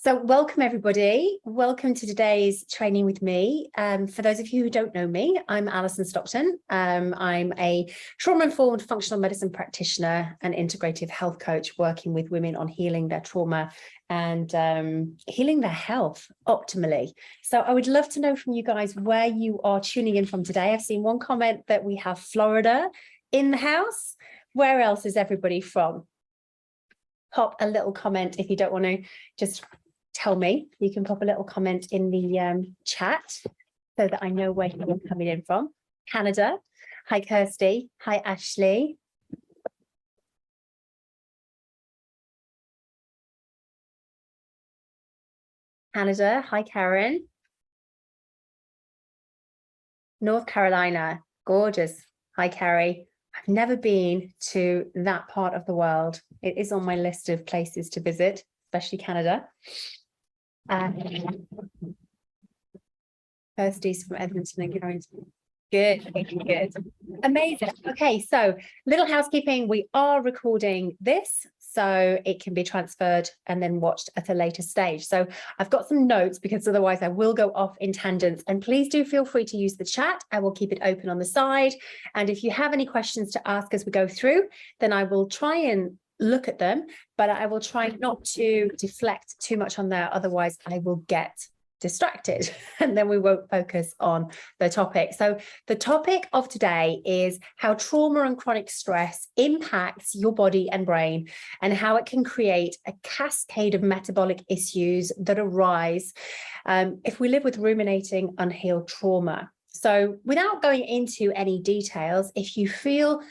So welcome everybody. Welcome to today's training with me. For those of you who don't know me, I'm Alison Stockton. I'm a trauma-informed functional medicine practitioner and integrative health coach working with women on healing their trauma and healing their health optimally. So I would love to know from you guys where you are tuning in from today. I've seen one comment that we have Florida in the house. Where else is everybody from? Pop a little comment if you don't want to just tell me. You can pop a little comment in the chat so that I know where you're coming in from. Canada. Hi, Kirsty. Hi, Ashley. Canada. Hi, Karen. North Carolina. Gorgeous. Hi, Carrie. I've never been to that part of the world. It is on my list of places to visit, especially Canada. Kirsty's from Edmonton and Carrington. Good, good. Amazing. Okay, so little housekeeping. We are recording this, so it can be transferred and then watched at a later stage. So I've got some notes because otherwise I will go off in tangents. And please do feel free to use the chat. I will keep it open on the side. And if you have any questions to ask as we go through, then I will try and look at them, but I will try not to deflect too much on there. Otherwise, I will get distracted and then we won't focus on the topic. So the topic of today is how trauma and chronic stress impacts your body and brain and how it can create a cascade of metabolic issues that arise if we live with ruminating unhealed trauma. So without going into any details, if you feel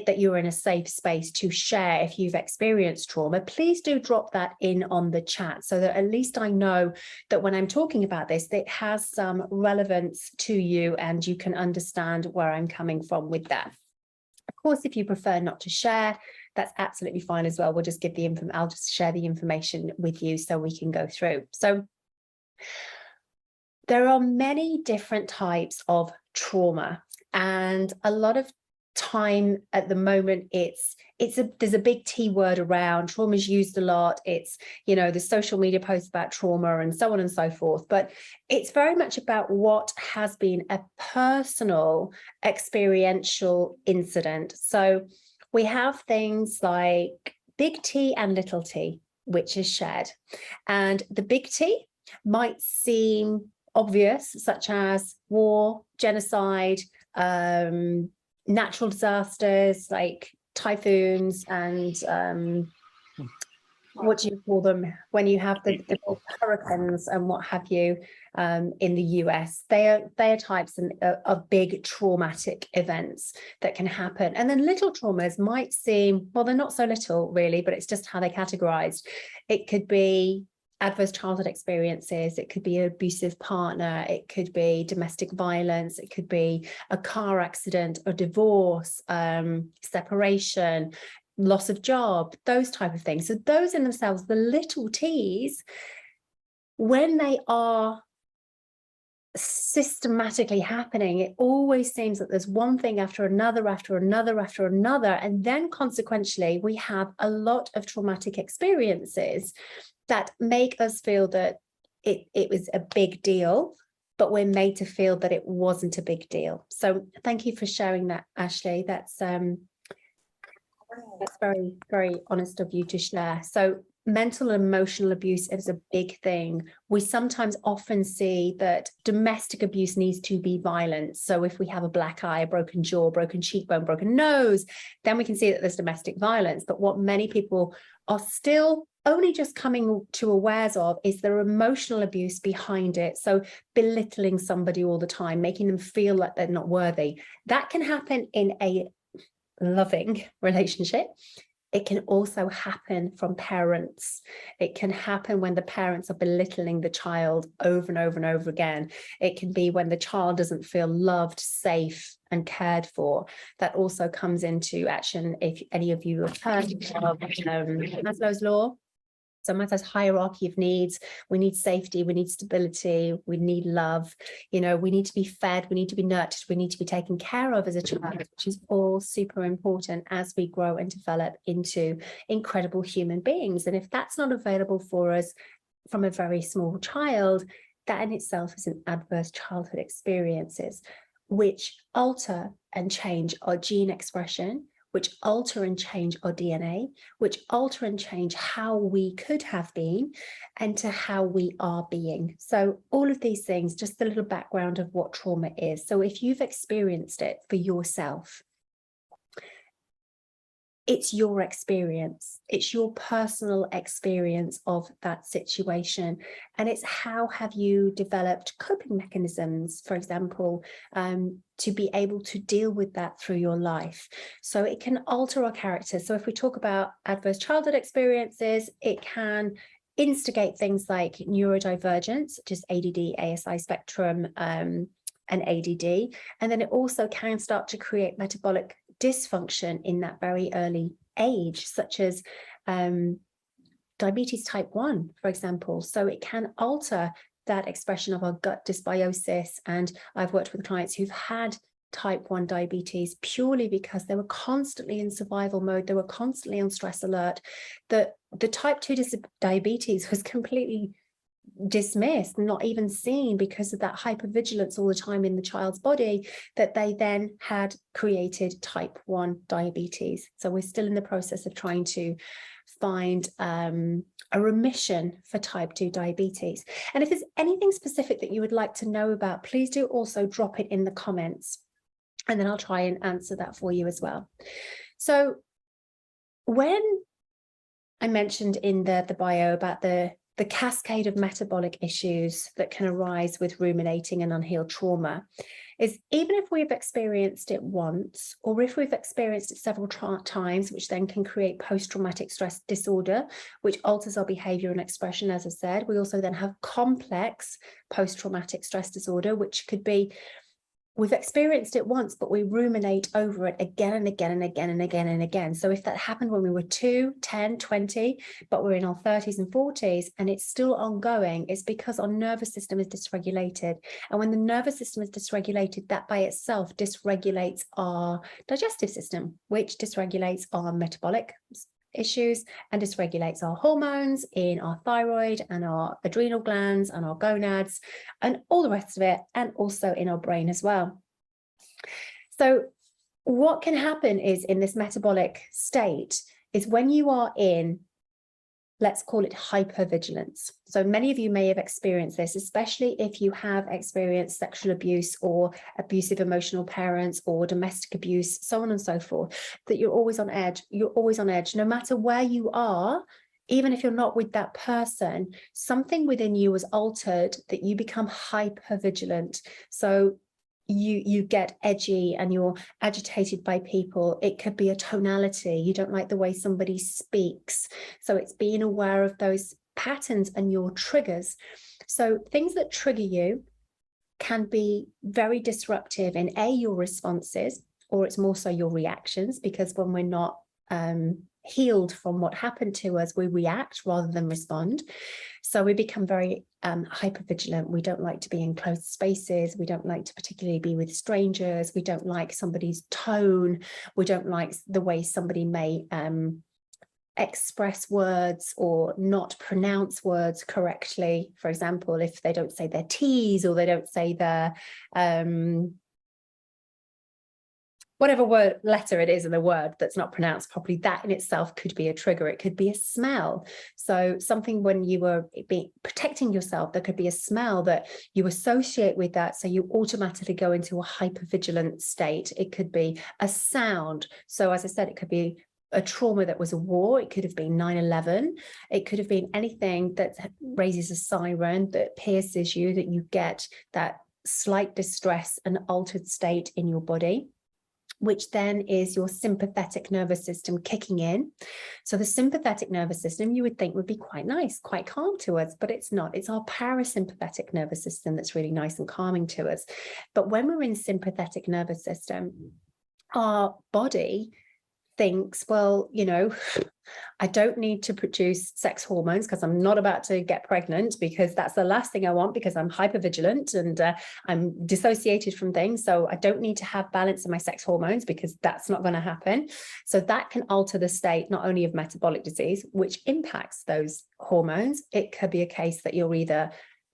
that you're in a safe space to share if you've experienced trauma, please do drop that in on the chat so that at least I know that when I'm talking about this, it has some relevance to you and you can understand where I'm coming from with that. Of course, if you prefer not to share, that's absolutely fine as well. We'll just give the info. I'll just share the information with you so we can go through. So there are many different types of trauma, and a lot of time at the moment there's a big T word around. Trauma is used a lot. It's, you know, the social media posts about trauma and so on and so forth, but it's very much about what has been a personal experiential incident. So we have things like big T and little t, which is shared, and the big T might seem obvious, such as war, genocide, natural disasters like typhoons and what do you call them when you have the hurricanes and what have you in the US. They are types of big traumatic events that can happen. And then little traumas might seem, well, they're not so little really, but it's just how they're categorized. It could be adverse childhood experiences, it could be an abusive partner, it could be domestic violence, it could be a car accident, a divorce, separation, loss of job, those type of things. So those in themselves, the little T's, when they are systematically happening, it always seems that there's one thing after another, after another, after another, and then consequentially we have a lot of traumatic experiences that make us feel that it was a big deal, but we're made to feel that it wasn't a big deal. So thank you for sharing that, Ashley. That's very, very honest of you to share. So mental and emotional abuse is a big thing. We sometimes often see that domestic abuse needs to be violent. So if we have a black eye, a broken jaw, broken cheekbone, broken nose, then we can see that there's domestic violence. But what many people are still only just coming to awares of is there emotional abuse behind it. So belittling somebody all the time, making them feel like they're not worthy. That can happen in a loving relationship. It can also happen from parents. It can happen when the parents are belittling the child over and over and over again. It can be when the child doesn't feel loved, safe, and cared for. That also comes into action if any of you have heard of Maslow's law. So Maslow's hierarchy of needs. We need safety, we need stability, we need love, you know, we need to be fed, we need to be nurtured, we need to be taken care of as a child, which is all super important as we grow and develop into incredible human beings. And if that's not available for us, from a very small child, that in itself is an adverse childhood experiences, which alter and change our gene expression, which alter and change our DNA, which alter and change how we could have been and to how we are being. So all of these things, just a little background of what trauma is. So if you've experienced it for yourself, it's your experience, it's your personal experience of that situation. And it's how have you developed coping mechanisms, for example, to be able to deal with that through your life. So it can alter our character. So if we talk about adverse childhood experiences, it can instigate things like neurodivergence, such as ADD, ASI spectrum, and ADD. And then it also can start to create metabolic dysfunction in that very early age, such as diabetes type 1, for example. So it can alter that expression of our gut dysbiosis. And I've worked with clients who've had type 1 diabetes purely because they were constantly in survival mode. They were constantly on stress alert. The type 2 diabetes was completely dismissed, not even seen, because of that hypervigilance all the time in the child's body, that they then had created type 1 diabetes. So we're still in the process of trying to find a remission for type 2 diabetes. And if there's anything specific that you would like to know about, please do also drop it in the comments, and then I'll try and answer that for you as well. So when I mentioned in the bio about the cascade of metabolic issues that can arise with ruminating and unhealed trauma, is even if we've experienced it once, or if we've experienced it several times, which then can create post-traumatic stress disorder, which alters our behavior and expression, as I said. We also then have complex post-traumatic stress disorder, which could be we've experienced it once, but we ruminate over it again and again and again and again and again. So if that happened when we were 2, 10, 20, but we're in our 30s and 40s and it's still ongoing, it's because our nervous system is dysregulated. And when the nervous system is dysregulated, that by itself dysregulates our digestive system, which dysregulates our metabolic issues and dysregulates our hormones in our thyroid and our adrenal glands and our gonads and all the rest of it, and also in our brain as well. So what can happen is, in this metabolic state, is when you are in, let's call it hypervigilance. So many of you may have experienced this, especially if you have experienced sexual abuse or abusive emotional parents or domestic abuse, so on and so forth, that you're always on edge. You're always on edge, no matter where you are. Even if you're not with that person, something within you is altered that you become hypervigilant. So you get edgy and you're agitated by people. It could be a tonality. You don't like the way somebody speaks. So it's being aware of those patterns and your triggers. So things that trigger you can be very disruptive in your responses, or it's more so your reactions, because when we're not healed from what happened to us, we react rather than respond. So we become very hypervigilant. We don't like to be in closed spaces. We don't like to particularly be with strangers. We don't like somebody's tone. We don't like the way somebody may express words or not pronounce words correctly. For example, if they don't say their T's, or they don't say their whatever word letter it is in the word that's not pronounced properly, that in itself could be a trigger. It could be a smell. So something when you were protecting yourself, there could be a smell that you associate with that. So you automatically go into a hypervigilant state. It could be a sound. So as I said, it could be a trauma that was a war. It could have been 9/11. It could have been anything that raises a siren, that pierces you, that you get that slight distress and altered state in your body, which then is your sympathetic nervous system kicking in. So the sympathetic nervous system, you would think, would be quite nice, quite calm to us, but it's not. It's our parasympathetic nervous system that's really nice and calming to us. But when we're in sympathetic nervous system, our body thinks, well, you know, I don't need to produce sex hormones because I'm not about to get pregnant, because that's the last thing I want, because I'm hypervigilant and I'm dissociated from things. So I don't need to have balance in my sex hormones because that's not going to happen. So that can alter the state not only of metabolic disease, which impacts those hormones. It could be a case that you're either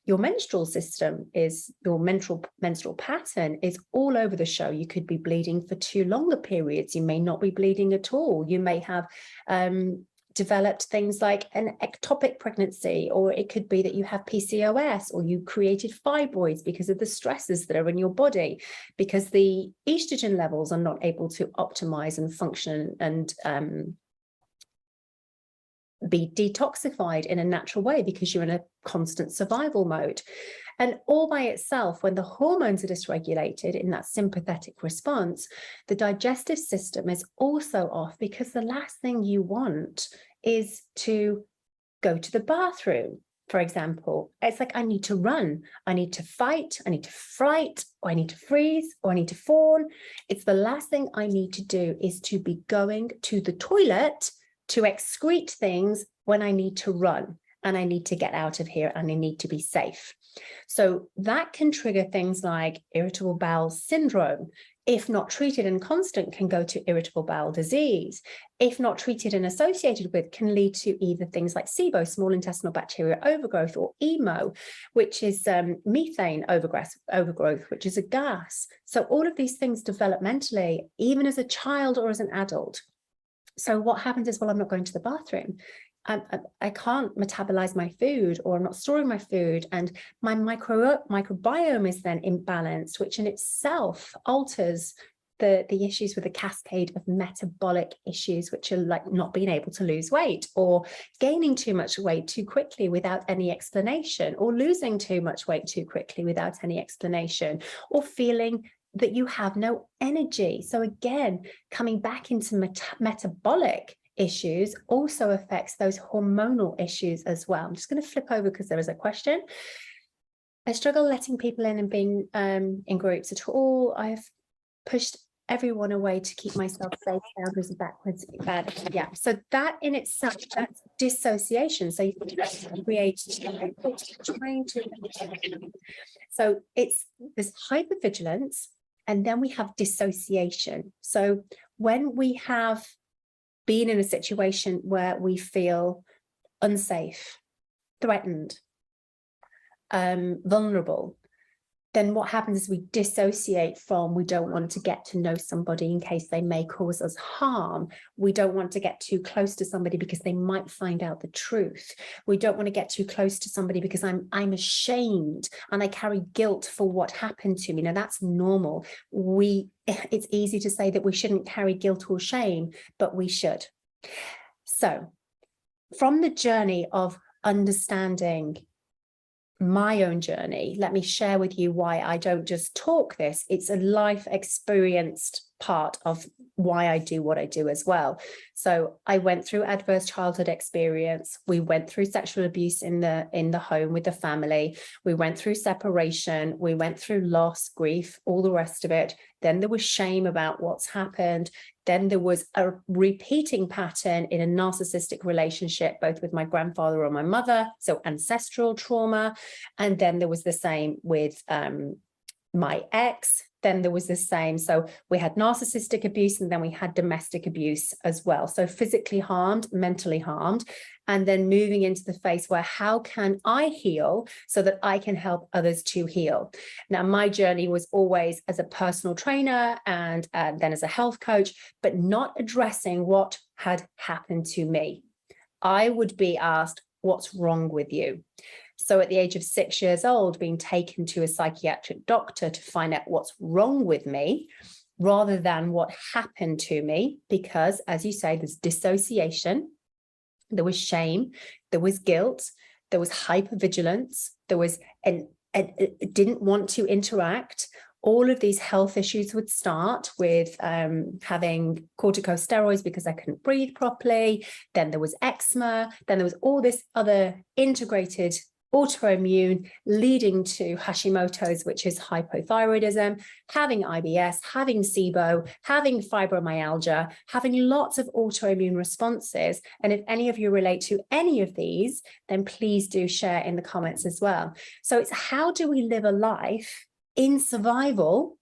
your menstrual system is, your menstrual pattern is all over the show. You could be bleeding for too longer periods. You may not be bleeding at all. You may have developed things like an ectopic pregnancy, or it could be that you have PCOS, or you created fibroids because of the stresses that are in your body, because the estrogen levels are not able to optimize and function and be detoxified in a natural way, because you're in a constant survival mode. And all by itself, when the hormones are dysregulated in that sympathetic response, the digestive system is also off, because the last thing you want is to go to the bathroom, for example. It's like, I need to run, I need to fight, I need to fright, or I need to freeze, or I need to fawn. It's the last thing I need to do is to be going to the toilet to excrete things when I need to run and I need to get out of here and I need to be safe. So that can trigger things like irritable bowel syndrome. If not treated and constant, can go to irritable bowel disease. If not treated and associated with, can lead to either things like SIBO, small intestinal bacterial overgrowth, or EMO, which is methane overgrowth, which is a gas. So all of these things developmentally, even as a child or as an adult. So what happens is, well, I'm not going to the bathroom. I can't metabolize my food, or I'm not storing my food, and my microbiome is then imbalanced, which in itself alters the issues with the cascade of metabolic issues, which are like not being able to lose weight, or gaining too much weight too quickly without any explanation, or losing too much weight too quickly without any explanation, or feeling that you have no energy. So again, coming back into metabolic issues also affects those hormonal issues as well. I'm just going to flip over because there is a question. I struggle letting people in and being in groups at all. I've pushed everyone away to keep myself safe. Boundaries are backwards. Bad. Yeah. So that in itself, that's dissociation. So you create trying to. So it's this hypervigilance. And then we have dissociation. So when we have been in a situation where we feel unsafe, threatened, vulnerable, then what happens is we dissociate from, we don't want to get to know somebody in case they may cause us harm. We don't want to get too close to somebody because they might find out the truth. We don't want to get too close to somebody because I'm ashamed and I carry guilt for what happened to me. Now that's normal. It's easy to say that we shouldn't carry guilt or shame, but we should. So from the journey of understanding my own journey, let me share with you why I don't just talk this. It's a life experienced part of why I do what I do as well. So I went through adverse childhood experience. We went through sexual abuse in the home with the family. We went through separation. We went through loss, grief, all the rest of it. Then there was shame about what's happened. Then there was a repeating pattern in a narcissistic relationship, both with my grandfather or my mother, so ancestral trauma. And then there was the same with my ex. Then there was the same. So we had narcissistic abuse, and then we had domestic abuse as well. So physically harmed, mentally harmed, and then moving into the phase where how can I heal so that I can help others to heal? Now, my journey was always as a personal trainer and then as a health coach, but not addressing what had happened to me. I would be asked, what's wrong with you? So at the age of 6 years old, being taken to a psychiatric doctor to find out what's wrong with me, rather than what happened to me, because as you say, there's dissociation, there was shame, there was guilt, there was hypervigilance, there was didn't want to interact. All of these health issues would start with having corticosteroids because I couldn't breathe properly. Then there was eczema. Then there was all this other integrated autoimmune, leading to Hashimoto's, which is hypothyroidism, having IBS, having SIBO, having fibromyalgia, having lots of autoimmune responses. And if any of you relate to any of these, then please do share in the comments as well. So it's how do we live a life in survival,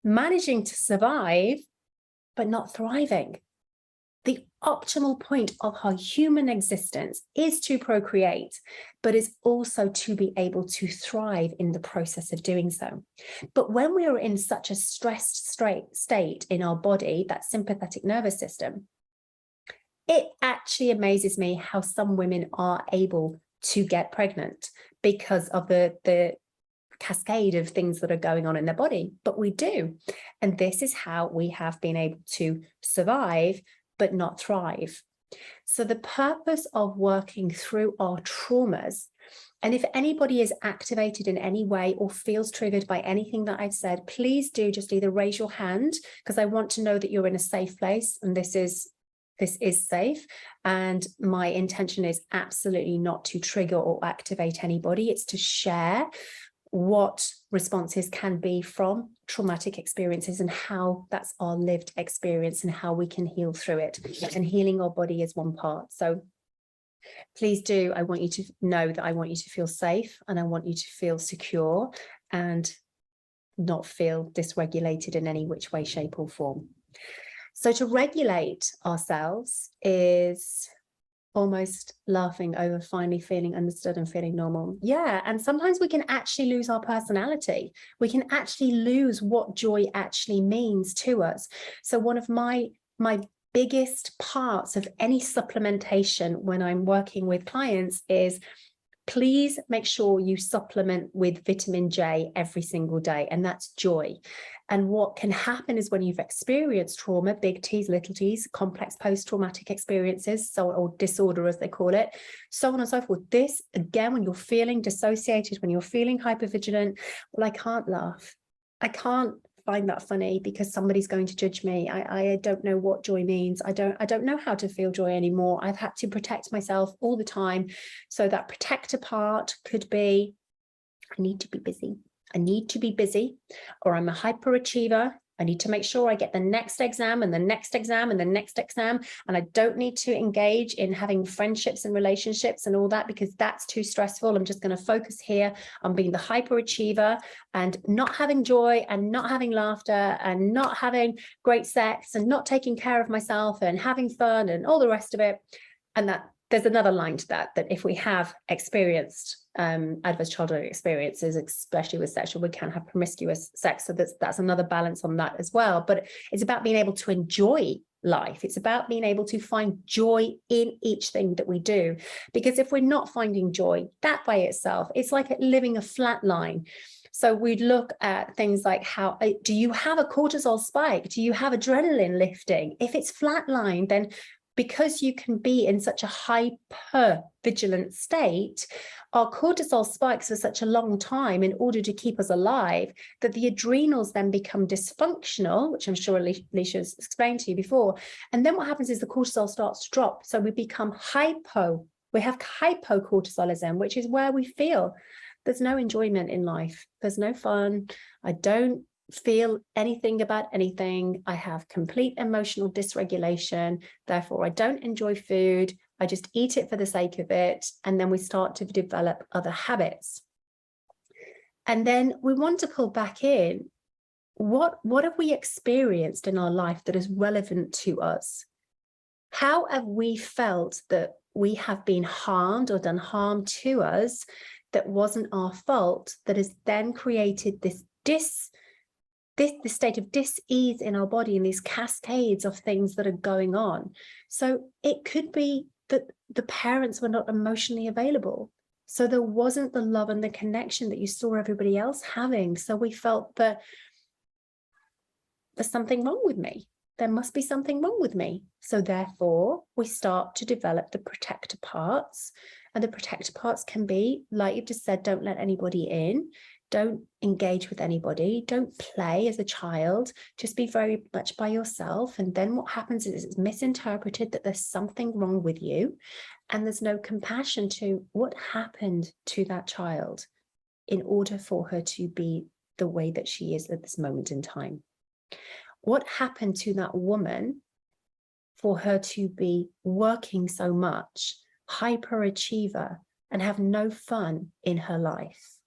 managing to survive, but not thriving? The optimal point of our human existence is to procreate, but is also to be able to thrive in the process of doing so. But when we are in such a stressed state in our body, that sympathetic nervous system, it actually amazes me how some women are able to get pregnant because of the cascade of things that are going on in their body, but we do. And this is how we have been able to survive but not thrive. So the purpose of working through our traumas, and if anybody is activated in any way or feels triggered by anything that I've said, please do just either raise your hand, because I want to know that you're in a safe place and this is safe. And my intention is absolutely not to trigger or activate anybody. It's to share what responses can be from traumatic experiences and how that's our lived experience and how we can heal through it. And healing our body is one part. So please do, I want you to know that I want you to feel safe and I want you to feel secure and not feel dysregulated in any which way, shape or form. So to regulate ourselves is almost laughing over finally feeling understood and feeling normal. Yeah, and sometimes we can actually lose our personality. We can actually lose what joy actually means to us. So one of my biggest parts of any supplementation when I'm working with clients is please make sure you supplement with vitamin J every single day, and that's joy. And what can happen is when you've experienced trauma, big T's, little t's, complex post-traumatic experiences, so, or disorder as they call it, so on and so forth. This, again, when you're feeling dissociated, when you're feeling hypervigilant, well, I can't laugh. I can't find that funny because somebody's going to judge me. I don't know what joy means. I don't know how to feel joy anymore. I've had to protect myself all the time. So that protector part could be, I need to be busy. I need to be busy, or I'm a hyperachiever. I need to make sure I get the next exam and the next exam and the next exam. And I don't need to engage in having friendships and relationships and all that because that's too stressful. I'm just going to focus here on being the hyperachiever and not having joy and not having laughter and not having great sex and not taking care of myself and having fun and all the rest of it. And that there's another line to that if we have experienced adverse childhood experiences, especially with sexual, we can have promiscuous sex. So that's another balance on that as well. But it's about being able to enjoy life. It's about being able to find joy in each thing that we do. Because if we're not finding joy, that by itself, it's like living a flat line. So we'd look at things like how, do you have a cortisol spike? Do you have adrenaline lifting? If it's flatline, then because you can be in such a hyper vigilant state, our cortisol spikes for such a long time in order to keep us alive that the adrenals then become dysfunctional, which I'm sure Alicia's explained to you before. And then what happens is the cortisol starts to drop. So we become we have hypocortisolism, which is where we feel there's no enjoyment in life. There's no fun. I don't feel anything about anything. I have complete emotional dysregulation. Therefore, I don't enjoy food. I just eat it for the sake of it. And then we start to develop other habits. And then we want to pull back in. What have we experienced in our life that is relevant to us? How have we felt that we have been harmed or done harm to us that wasn't our fault, that has then created this state of dis-ease in our body and these cascades of things that are going on? So it could be that the parents were not emotionally available. So there wasn't the love and the connection that you saw everybody else having. So we felt that there's something wrong with me. There must be something wrong with me. So therefore, we start to develop the protector parts. And the protector parts can be, like you just said, don't let anybody in. Don't engage with anybody. Don't play as a child. Just be very much by yourself. And then what happens is it's misinterpreted that there's something wrong with you. And there's no compassion to what happened to that child in order for her to be the way that she is at this moment in time. What happened to that woman for her to be working so much, hyperachiever, and have no fun in her life?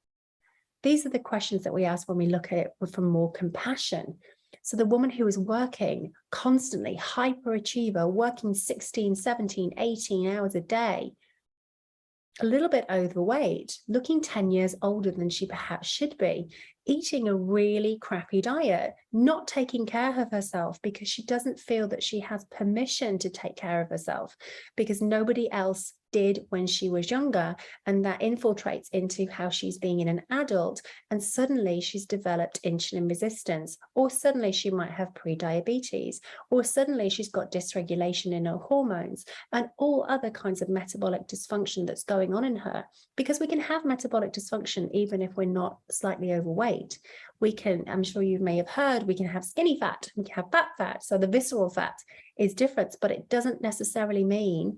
These are the questions that we ask when we look at it from more compassion. So the woman who is working constantly, hyperachiever, working 16, 17, 18 hours a day, a little bit overweight, looking 10 years older than she perhaps should be, eating a really crappy diet, not taking care of herself because she doesn't feel that she has permission to take care of herself because nobody else did when she was younger, and that infiltrates into how she's being in an adult, and suddenly she's developed insulin resistance, or suddenly she might have pre-diabetes, or suddenly she's got dysregulation in her hormones and all other kinds of metabolic dysfunction that's going on in her. Because we can have metabolic dysfunction even if we're not slightly overweight. We can, I'm sure you may have heard, we can have skinny fat, we can have fat fat, so the visceral fat is different, but it doesn't necessarily mean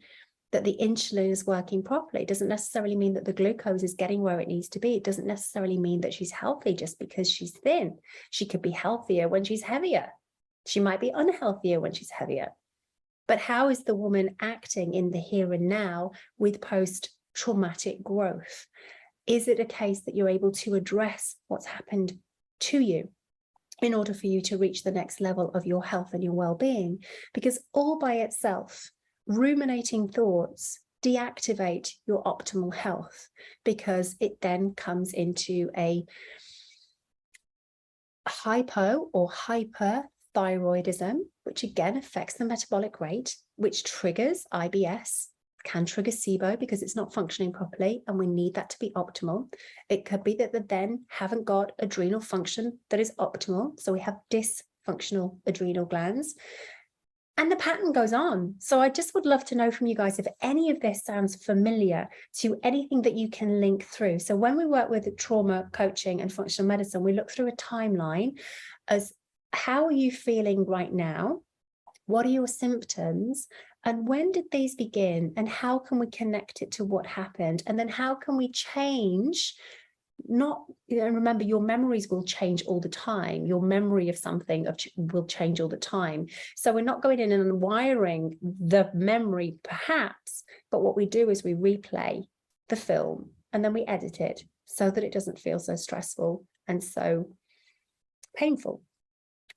that the insulin is working properly. It doesn't necessarily mean that the glucose is getting where it needs to be. It doesn't necessarily mean that she's healthy just because she's thin. She could be healthier when she's heavier. She might be unhealthier when she's heavier. But how is the woman acting in the here and now with post-traumatic growth? Is it a case that you're able to address what's happened to you in order for you to reach the next level of your health and your well-being? Because all by itself, ruminating thoughts deactivate your optimal health, because it then comes into a hypo or hyperthyroidism, which again affects the metabolic rate, which triggers IBS, can trigger SIBO because it's not functioning properly, and we need that to be optimal. It could be that they then haven't got adrenal function that is optimal, so we have dysfunctional adrenal glands. And the pattern goes on. So I just would love to know from you guys if any of this sounds familiar to anything that you can link through. So when we work with trauma coaching and functional medicine, we look through a timeline as how are you feeling right now? What are your symptoms? And when did these begin? And how can we connect it to what happened? And then how can we change? Not, remember, your memories will change all the time. Your memory of something will change all the time. So we're not going in and wiring the memory perhaps, but what we do is we replay the film and then we edit it so that it doesn't feel so stressful and so painful.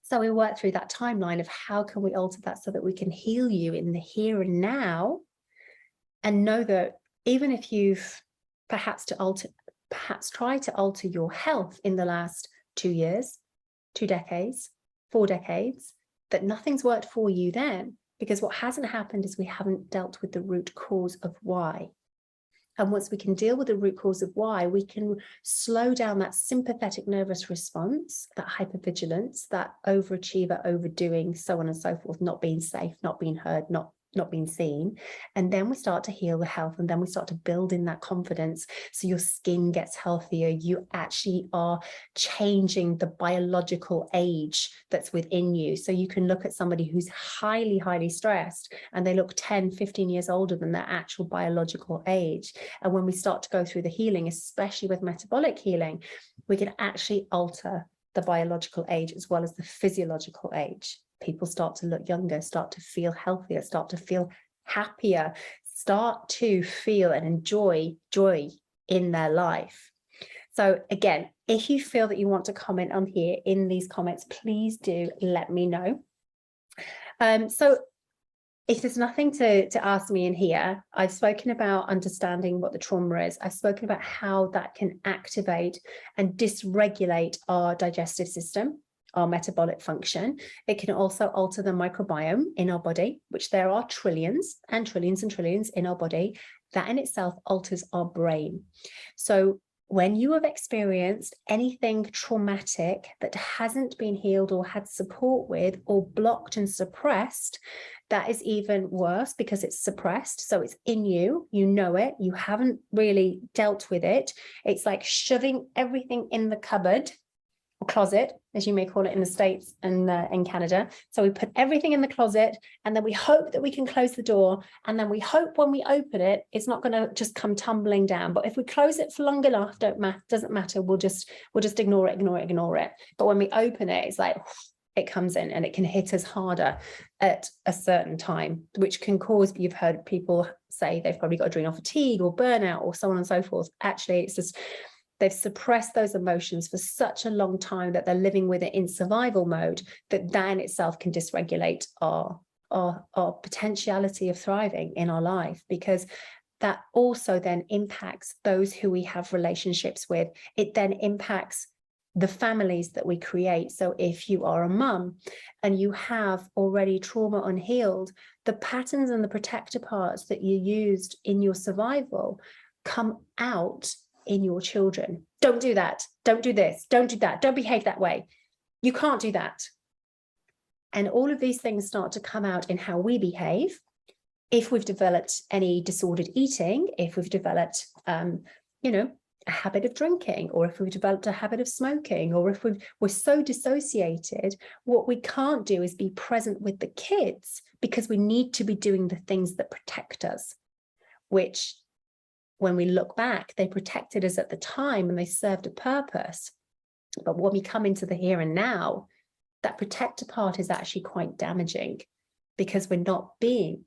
So we work through that timeline of how can we alter that so that we can heal you in the here and now, and know that even if you've perhaps try to alter your health in the last 2 years, 2 decades, 4 decades, that nothing's worked for you then, because what hasn't happened is we haven't dealt with the root cause of why. And once we can deal with the root cause of why, we can slow down that sympathetic nervous response, that hypervigilance, that overachiever, overdoing, so on and so forth, not being safe, not being heard, not being seen. And then we start to heal the health, and then we start to build in that confidence. So your skin gets healthier. You actually are changing the biological age that's within you. So you can look at somebody who's highly, highly stressed and they look 10, 15 years older than their actual biological age. And when we start to go through the healing, especially with metabolic healing, we can actually alter the biological age as well as the physiological age. People start to look younger, start to feel healthier, start to feel happier, start to feel and enjoy joy in their life. So again, if you feel that you want to comment on here in these comments, please do let me know. So if there's nothing to ask me in here, I've spoken about understanding what the trauma is. I've spoken about how that can activate and dysregulate our digestive system, our metabolic function. It can also alter the microbiome in our body, which there are trillions and trillions and trillions in our body. That in itself alters our brain. So when you have experienced anything traumatic that hasn't been healed or had support with, or blocked and suppressed, that is even worse because it's suppressed. So it's in you, you know it, you haven't really dealt with it. It's like shoving everything in the cupboard or closet, as you may call it in the States and in Canada. So we put everything in the closet, and then we hope that we can close the door. And then we hope when we open it, it's not going to just come tumbling down. But if we close it for long enough, doesn't matter. We'll just ignore it. But when we open it, it's like it comes in, and it can hit us harder at a certain time, which can cause, you've heard people say they've probably got adrenal fatigue or burnout or so on and so forth. Actually, it's just they've suppressed those emotions for such a long time that they're living with it in survival mode, that in itself can dysregulate our potentiality of thriving in our life, because that also then impacts those who we have relationships with. It then impacts the families that we create. So if you are a mum and you have already trauma unhealed, the patterns and the protector parts that you used in your survival come out in your children. Don't do that. Don't do this. Don't do that. Don't behave that way. You can't do that. And all of these things start to come out in how we behave. If we've developed any disordered eating, if we've developed, a habit of drinking, or if we've developed a habit of smoking, or if we're so dissociated, what we can't do is be present with the kids, because we need to be doing the things that protect us, which, when we look back, they protected us at the time and they served a purpose. But when we come into the here and now, that protector part is actually quite damaging, because we're not being,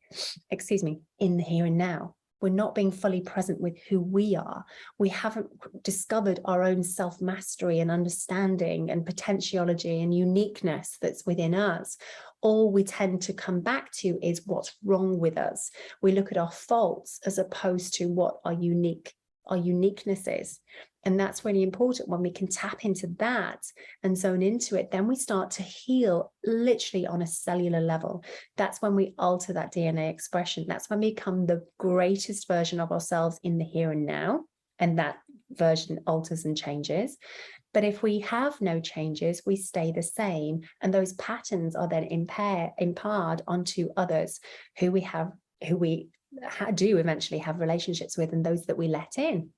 in the here and now. We're not being fully present with who we are. We haven't discovered our own self-mastery and understanding and potentiology and uniqueness that's within us. All we tend to come back to is what's wrong with us. We look at our faults as opposed to what our uniqueness is. And that's really important. When we can tap into that and zone into it, then we start to heal literally on a cellular level. That's when we alter that DNA expression. That's when we become the greatest version of ourselves in the here and now. And that version alters and changes. But if we have no changes, we stay the same. And those patterns are then imparted onto others who we do eventually have relationships with, and those that we let in.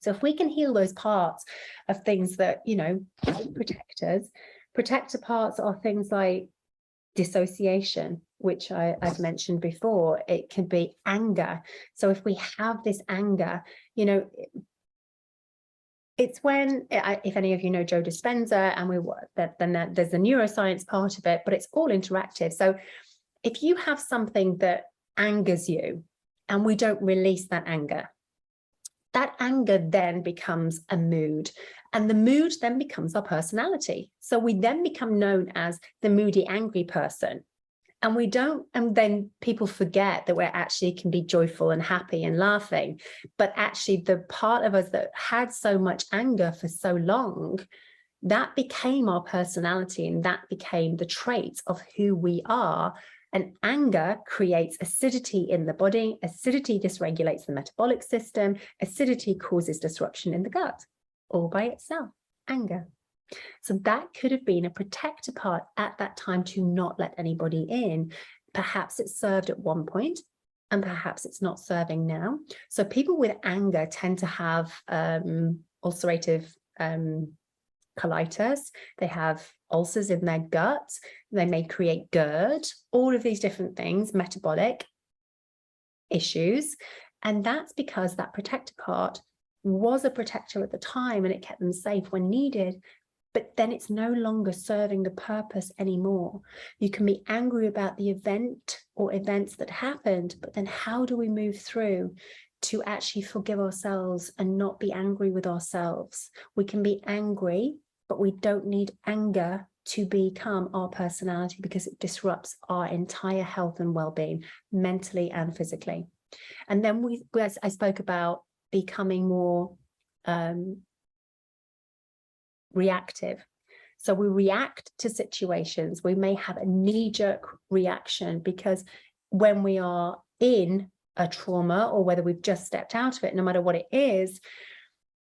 So if we can heal those parts of things that, protect us, protector parts are things like dissociation, which I've mentioned before. It can be anger. So if we have this anger, it's when, if any of you know Joe Dispenza, and then there's the neuroscience part of it, but it's all interactive. So if you have something that angers you and we don't release that anger then becomes a mood, and the mood then becomes our personality. So we then become known as the moody, angry person. And then people forget that we're actually can be joyful and happy and laughing. But actually the part of us that had so much anger for so long, that became our personality, and that became the traits of who we are. And anger creates acidity in the body. Acidity dysregulates the metabolic system. Acidity causes disruption in the gut, all by itself, anger. So that could have been a protector part at that time to not let anybody in. Perhaps it served at one point, and perhaps it's not serving now. So people with anger tend to have ulcerative colitis. They have ulcers in their gut. They may create GERD, all of these different things, metabolic issues. And that's because that protector part was a protector at the time, and it kept them safe when needed. But then it's no longer serving the purpose anymore. You can be angry about the event or events that happened, but then how do we move through to actually forgive ourselves and not be angry with ourselves? We can be angry, but we don't need anger to become our personality, because it disrupts our entire health and well-being, mentally and physically. And then I spoke about becoming more reactive. So we react to situations. We may have a knee-jerk reaction, because when we are in a trauma, or whether we've just stepped out of it, no matter what it is,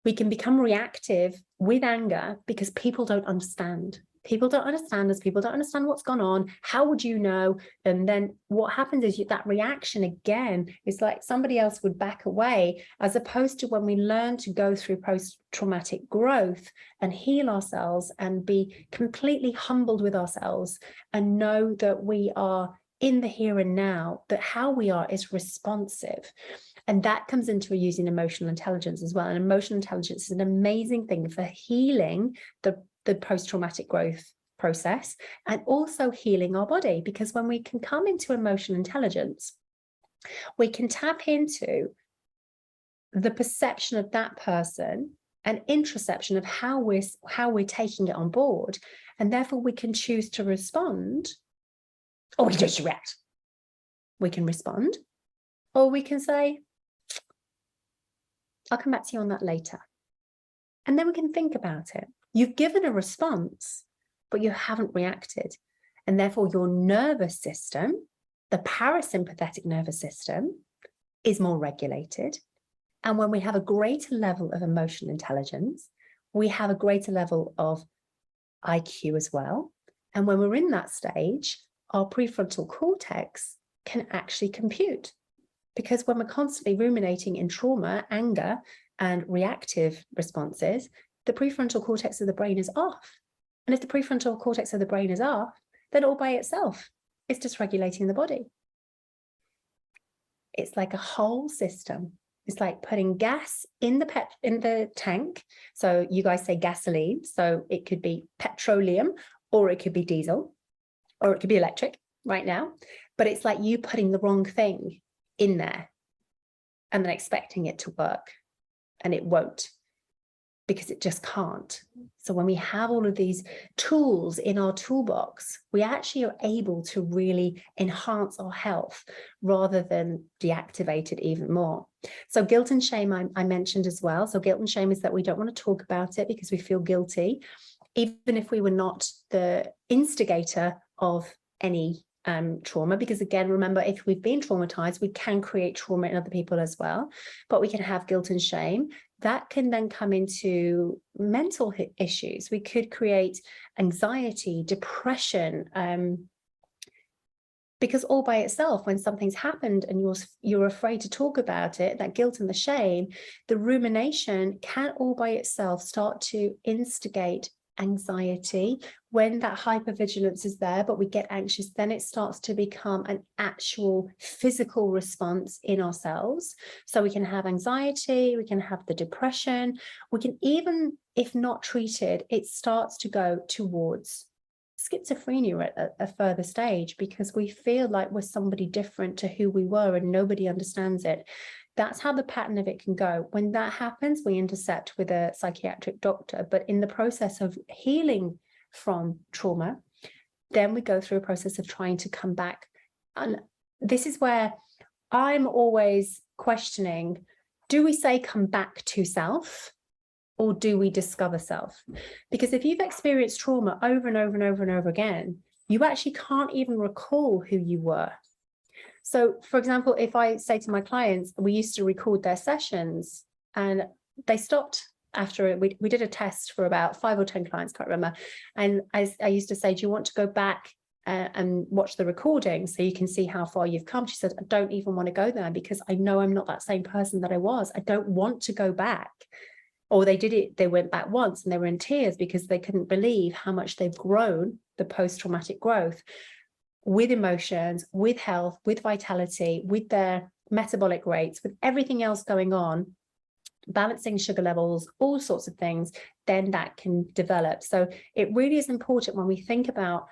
We can become reactive with anger because people don't understand. People don't understand us. People don't understand what's gone on. How would you know? And then what happens is that reaction again is like somebody else would back away, as opposed to when we learn to go through post-traumatic growth and heal ourselves and be completely humbled with ourselves and know that we are in the here and now, that how we are is responsive. And that comes into using emotional intelligence as well. And emotional intelligence is an amazing thing for healing the post-traumatic growth process and also healing our body, because when we can come into emotional intelligence, we can tap into the perception of that person and introception of how we're taking it on board, and therefore we can choose to respond, or we can just react. We can respond, or we can say, I'll come back to you on that later. And then we can think about it. You've given a response, but you haven't reacted. And therefore your nervous system, the parasympathetic nervous system, is more regulated. And when we have a greater level of emotional intelligence, we have a greater level of IQ as well. And when we're in that stage, our prefrontal cortex can actually compute. Because when we're constantly ruminating in trauma, anger, and reactive responses, the prefrontal cortex of the brain is off. And if the prefrontal cortex of the brain is off, then all by itself, it's dysregulating the body. It's like a whole system. It's like putting gas in the tank. So you guys say gasoline. So it could be petroleum, or it could be diesel, or it could be electric right now. But it's like you putting the wrong thing in there and then expecting it to work, and it won't, because it just can't. So when we have all of these tools in our toolbox, we actually are able to really enhance our health rather than deactivate it even more. So guilt and shame I mentioned as well. So guilt and shame is that we don't want to talk about it because we feel guilty, even if we were not the instigator of any trauma, because again, remember, if we've been traumatized, we can create trauma in other people as well, but we can have guilt and shame that can then come into mental issues. We could create anxiety, depression, because all by itself, when something's happened and you're afraid to talk about it, that guilt and the shame, the rumination can all by itself start to instigate anxiety. When that hypervigilance is there, but we get anxious, then it starts to become an actual physical response in ourselves. So we can have anxiety, we can have the depression, we can even, if not treated, it starts to go towards schizophrenia at a further stage, because we feel like we're somebody different to who we were and nobody understands it. That's how the pattern of it can go. When that happens, we intersect with a psychiatric doctor, but in the process of healing from trauma, then we go through a process of trying to come back. And this is where I'm always questioning, do we say come back to self, or do we discover self? Because if you've experienced trauma over and over and over and over again, you actually can't even recall who you were. So, for example, if I say to my clients, we used to record their sessions and they stopped after we did a test for about 5 or 10 clients, can't remember. And I used to say, do you want to go back and watch the recording so you can see how far you've come? She said, I don't even want to go there because I know I'm not that same person that I was. I don't want to go back. Or they did it, they went back once and they were in tears because they couldn't believe how much they've grown, the post-traumatic growth, with emotions, with health, with vitality, with their metabolic rates, with everything else going on, balancing sugar levels, all sorts of things, then that can develop. So it really is important when we think about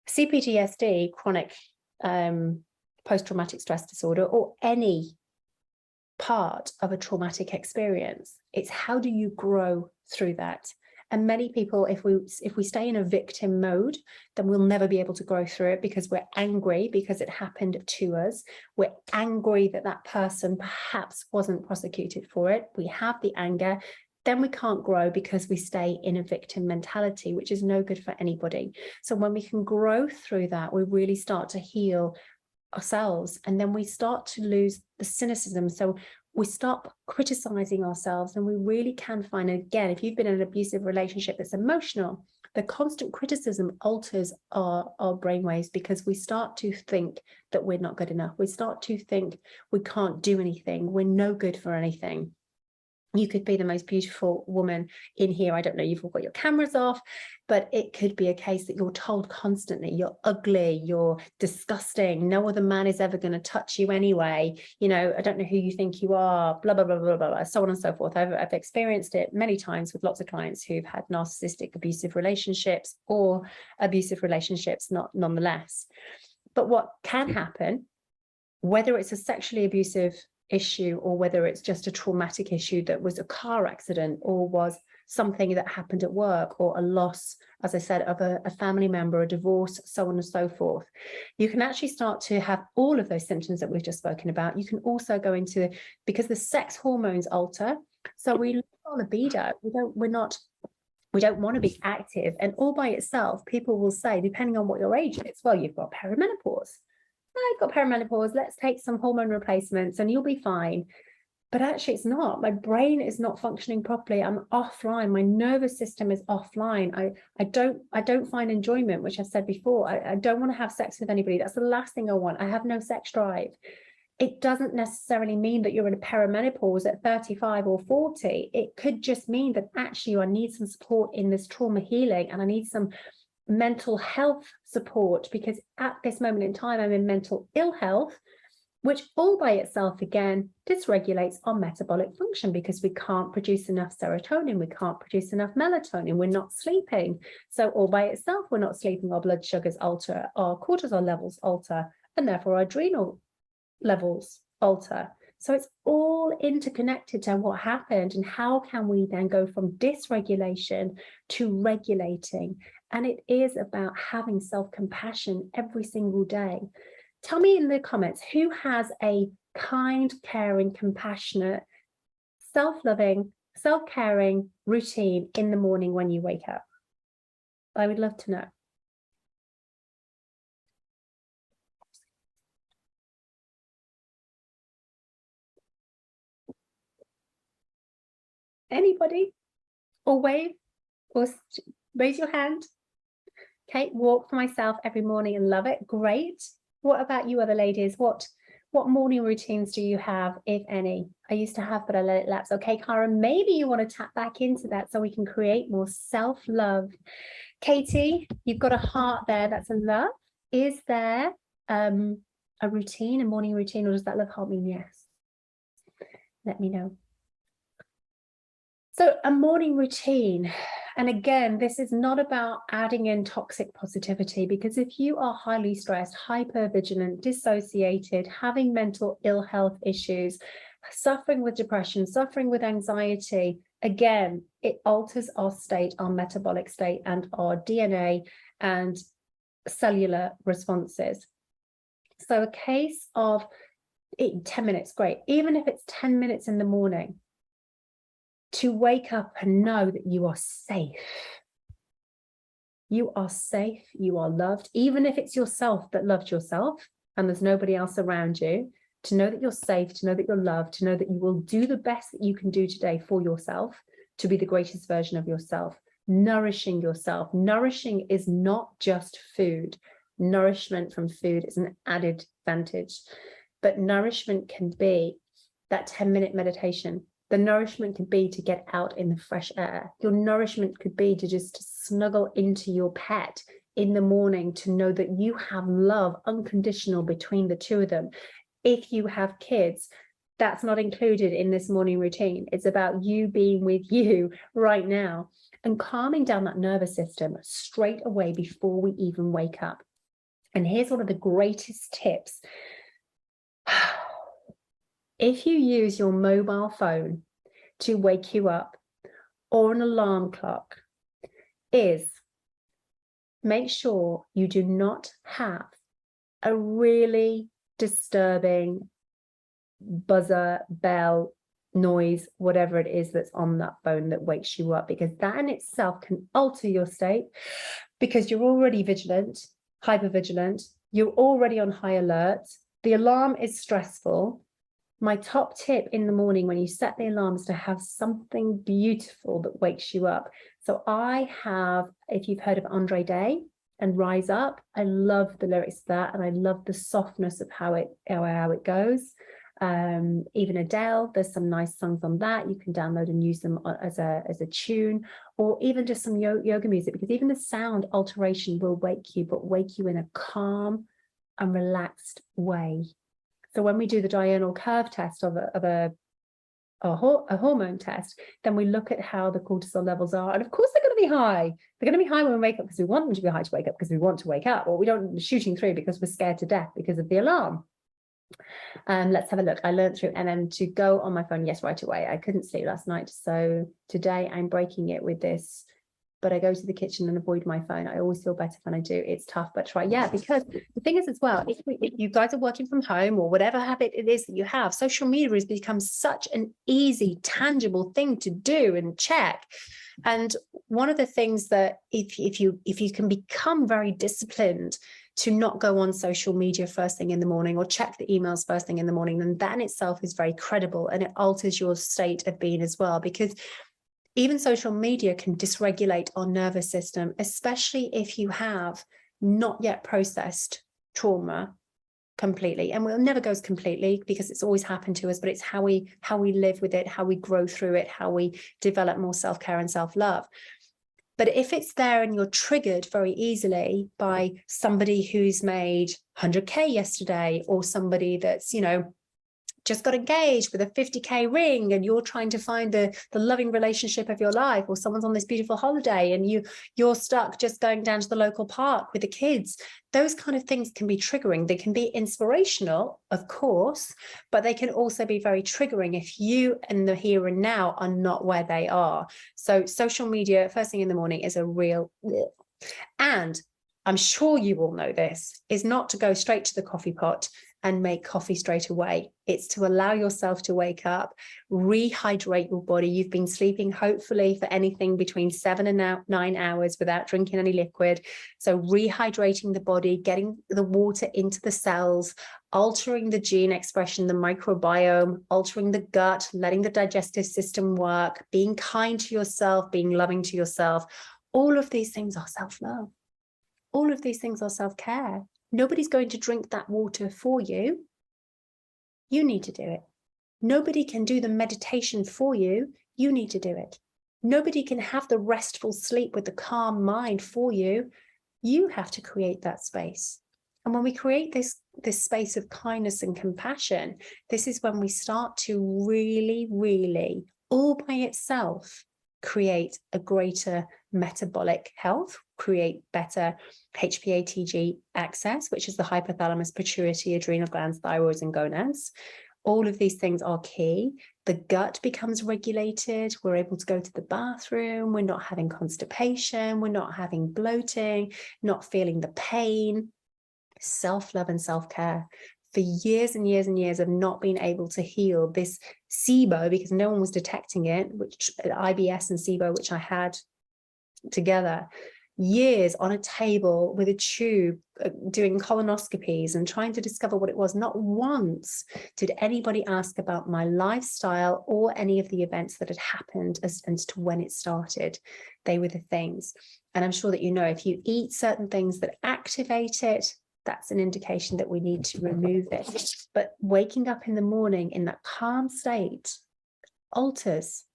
CPTSD, chronic post-traumatic stress disorder, or any part of a traumatic experience. It's how do you grow through that? And many people, if we stay in a victim mode, then we'll never be able to grow through it because we're angry because it happened to us. We're angry that that person perhaps wasn't prosecuted for it. We have the anger. Then we can't grow because we stay in a victim mentality, which is no good for anybody. So when we can grow through that, we really start to heal ourselves, and then we start to lose the cynicism. So we stop criticizing ourselves, and we really can find, again, if you've been in an abusive relationship that's emotional, the constant criticism alters our brainwaves, because we start to think that we're not good enough. We start to think we can't do anything. We're no good for anything. You could be the most beautiful woman in here. I don't know, you've all got your cameras off, but it could be a case that you're told constantly, you're ugly, you're disgusting, no other man is ever going to touch you anyway. You know, I don't know who you think you are, blah, blah, blah, blah, blah, blah, so on and so forth. I've experienced it many times with lots of clients who've had narcissistic abusive relationships, or abusive relationships nonetheless. But what can happen, whether it's a sexually abusive issue or whether it's just a traumatic issue that was a car accident or was something that happened at work, or a loss, as I said, of a family member, a divorce, so on and so forth, you can actually start to have all of those symptoms that we've just spoken about. You can also go into, because the sex hormones alter, so we lose our libido. We don't want to be active, and all by itself, people will say, depending on what your age is, well, you've got perimenopause. I've got perimenopause, let's take some hormone replacements and you'll be fine. But actually it's not. My brain is not functioning properly. I'm offline. My nervous system is offline. I don't find enjoyment, which I've said before. I don't want to have sex with anybody. That's the last thing I want. I have no sex drive. It doesn't necessarily mean that you're in a perimenopause at 35 or 40. It could just mean that actually I need some support in this trauma healing, and I need some mental health support, because at this moment in time I'm in mental ill health, which all by itself again dysregulates our metabolic function, because we can't produce enough serotonin, we can't produce enough melatonin, we're not sleeping. So all by itself, we're not sleeping, our blood sugars alter, our cortisol levels alter, and therefore our adrenal levels alter. So it's all interconnected to what happened, and how can we then go from dysregulation to regulating. And it is about having self-compassion every single day. Tell me in the comments, who has a kind, caring, compassionate, self-loving, self-caring routine in the morning when you wake up? I would love to know. Anybody? Or wave, or raise your hand. Okay, walk for myself every morning and love it. Great. What about you other ladies? What morning routines do you have, if any? I used to have, but I let it lapse. Okay, Cara, maybe you want to tap back into that so we can create more self-love. Katie, you've got a heart there. That's a love. Is there a routine, a morning routine, or does that love heart mean yes? Let me know. So a morning routine, and again, this is not about adding in toxic positivity, because if you are highly stressed, hypervigilant, dissociated, having mental ill health issues, suffering with depression, suffering with anxiety, again, it alters our state, our metabolic state, and our DNA and cellular responses. So a case of 10 minutes, great. Even if it's 10 minutes in the morning, to wake up and know that you are safe. You are safe, you are loved, even if it's yourself that loved yourself and there's nobody else around you, to know that you're safe, to know that you're loved, to know that you will do the best that you can do today for yourself, to be the greatest version of yourself, nourishing yourself. Nourishing is not just food. Nourishment from food is an added advantage, but nourishment can be that 10-minute meditation. The nourishment could be to get out in the fresh air. Your nourishment could be to just snuggle into your pet in the morning, to know that you have love unconditional between the two of them. If you have kids, that's not included in this morning routine. It's about you being with you right now and calming down that nervous system straight away before we even wake up. And here's one of the greatest tips. If you use your mobile phone to wake you up, or an alarm clock, is make sure you do not have a really disturbing buzzer, bell, noise, whatever it is that's on that phone that wakes you up, because that in itself can alter your state, because you're already vigilant, hypervigilant, you're already on high alert. The alarm is stressful. my top tip in the morning when you set the alarm is to have something beautiful that wakes you up. So I have, if you've heard of Andre Day and Rise Up, I love the lyrics of that, and I love the softness of how it goes. Even Adele, there's some nice songs on that. You can download and use them as a tune, or even just some yoga music, because even the sound alteration will wake you, but wake you in a calm and relaxed way. So when we do the diurnal curve test of a hormone test, then we look at how the cortisol levels are. And of course, they're going to be high. They're going to be high when we wake up because we want them to be high to wake up because we want to wake up, or we don't shooting through because we're scared to death because of the alarm. Let's have a look. I learned through NM to go on my phone. Yes, right away. I couldn't sleep last night. So today I'm breaking it with this. But I go to the kitchen and avoid my phone. I always feel better when I do. It's tough, but try. Yeah, because the thing is as well, if you guys are working from home or whatever habit it is that you have, social media has become such an easy, tangible thing to do and check. And one of the things that if you can become very disciplined to not go on social media first thing in the morning or check the emails first thing in the morning, then that in itself is very credible, and it alters your state of being as well, because even social media can dysregulate our nervous system, especially if you have not yet processed trauma completely. And it never goes completely because it's always happened to us, but it's how we live with it, how we grow through it, how we develop more self-care and self-love. But if it's there and you're triggered very easily by somebody who's made 100K yesterday, or somebody that's, just got engaged with a 50K ring, and you're trying to find the loving relationship of your life, or someone's on this beautiful holiday and you're stuck just going down to the local park with the kids, those kind of things can be triggering. They can be inspirational, of course, but they can also be very triggering if you in the here and now are not where they are. So social media first thing in the morning is a real, and I'm sure you all know this, is not to go straight to the coffee pot and make coffee straight away. It's to allow yourself to wake up, rehydrate your body. You've been sleeping hopefully for anything between 7 and 9 hours without drinking any liquid. So rehydrating the body, getting the water into the cells, altering the gene expression, the microbiome, altering the gut, letting the digestive system work, being kind to yourself, being loving to yourself. All of these things are self-love. All of these things are self-care. Nobody's going to drink that water for you. You need to do it. Nobody can do the meditation for you. You need to do it. Nobody can have the restful sleep with the calm mind for you. You have to create that space. And when we create this space of kindness and compassion, this is when we start to really, really, all by itself, create a greater metabolic health, create better HPA-TG access, which is the hypothalamus, pituitary, adrenal glands, thyroids, and gonads. All of these things are key. The gut becomes regulated. We're able to go to the bathroom. We're not having constipation. We're not having bloating, not feeling the pain. Self-love and self-care. For years and years and years of not being able to heal this SIBO, because no one was detecting it, which IBS and SIBO, which I had together, years on a table with a tube, doing colonoscopies and trying to discover what it was. Not once did anybody ask about my lifestyle or any of the events that had happened as to when it started. They were the things. And I'm sure that if you eat certain things that activate it, that's an indication that we need to remove it. But waking up in the morning in that calm state alters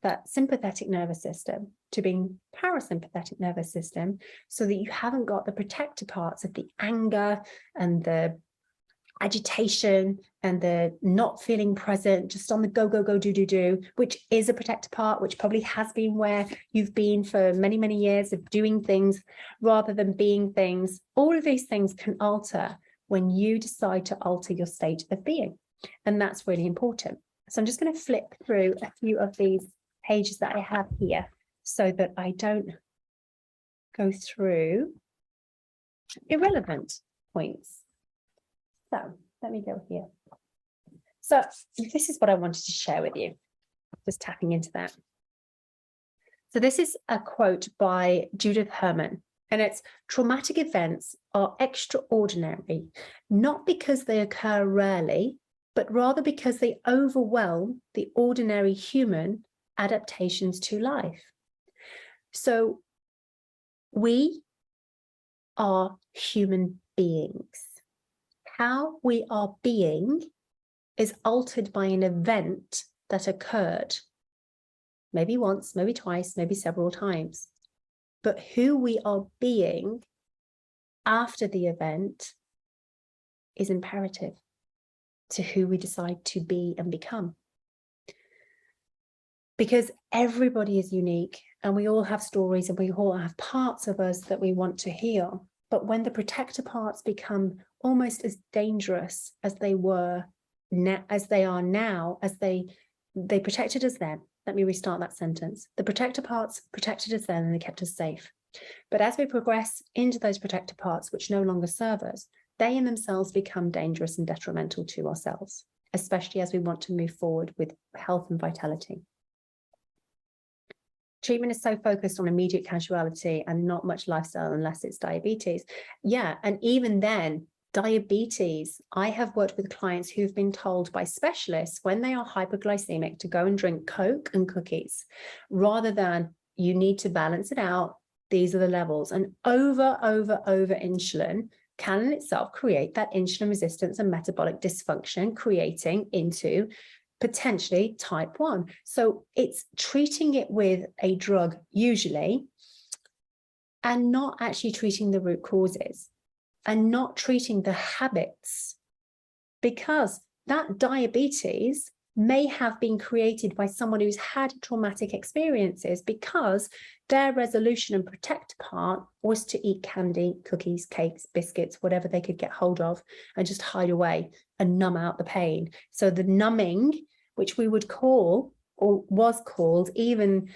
that sympathetic nervous system to being parasympathetic nervous system, so that you haven't got the protector parts of the anger and the agitation and the not feeling present, just on the go, go, go, do, do, do, which is a protector part, which probably has been where you've been for many, many years of doing things rather than being things. All of these things can alter when you decide to alter your state of being. And that's really important. So I'm just going to flip through a few of these pages that I have here so that I don't go through irrelevant points. So let me go here. So this is what I wanted to share with you, just tapping into that. So this is a quote by Judith Herman, and it's: traumatic events are extraordinary, not because they occur rarely, but rather because they overwhelm the ordinary human adaptations to life. So we are human beings. How we are being is altered by an event that occurred, maybe once, maybe twice, maybe several times. But who we are being after the event is imperative to who we decide to be and become. Because everybody is unique and we all have stories and we all have parts of us that we want to heal. But when the protector parts become almost as dangerous as they were, as they are now, as they protected us then. Let me restart that sentence. The protector parts protected us then and they kept us safe. But as we progress into those protector parts which no longer serve us, they in themselves become dangerous and detrimental to ourselves, especially as we want to move forward with health and vitality. Treatment is so focused on immediate casualty and not much lifestyle unless it's diabetes. Yeah, and even then, diabetes, I have worked with clients who've been told by specialists when they are hypoglycemic to go and drink Coke and cookies, rather than you need to balance it out. These are the levels. And over insulin can in itself create that insulin resistance and metabolic dysfunction, creating into potentially type 1. So it's treating it with a drug usually, and not actually treating the root causes and not treating the habits, because that diabetes may have been created by someone who's had traumatic experiences, because their resolution and protect part was to eat candy, cookies, cakes, biscuits, whatever they could get hold of, and just hide away and numb out the pain. So the numbing, which we would call, or was called, even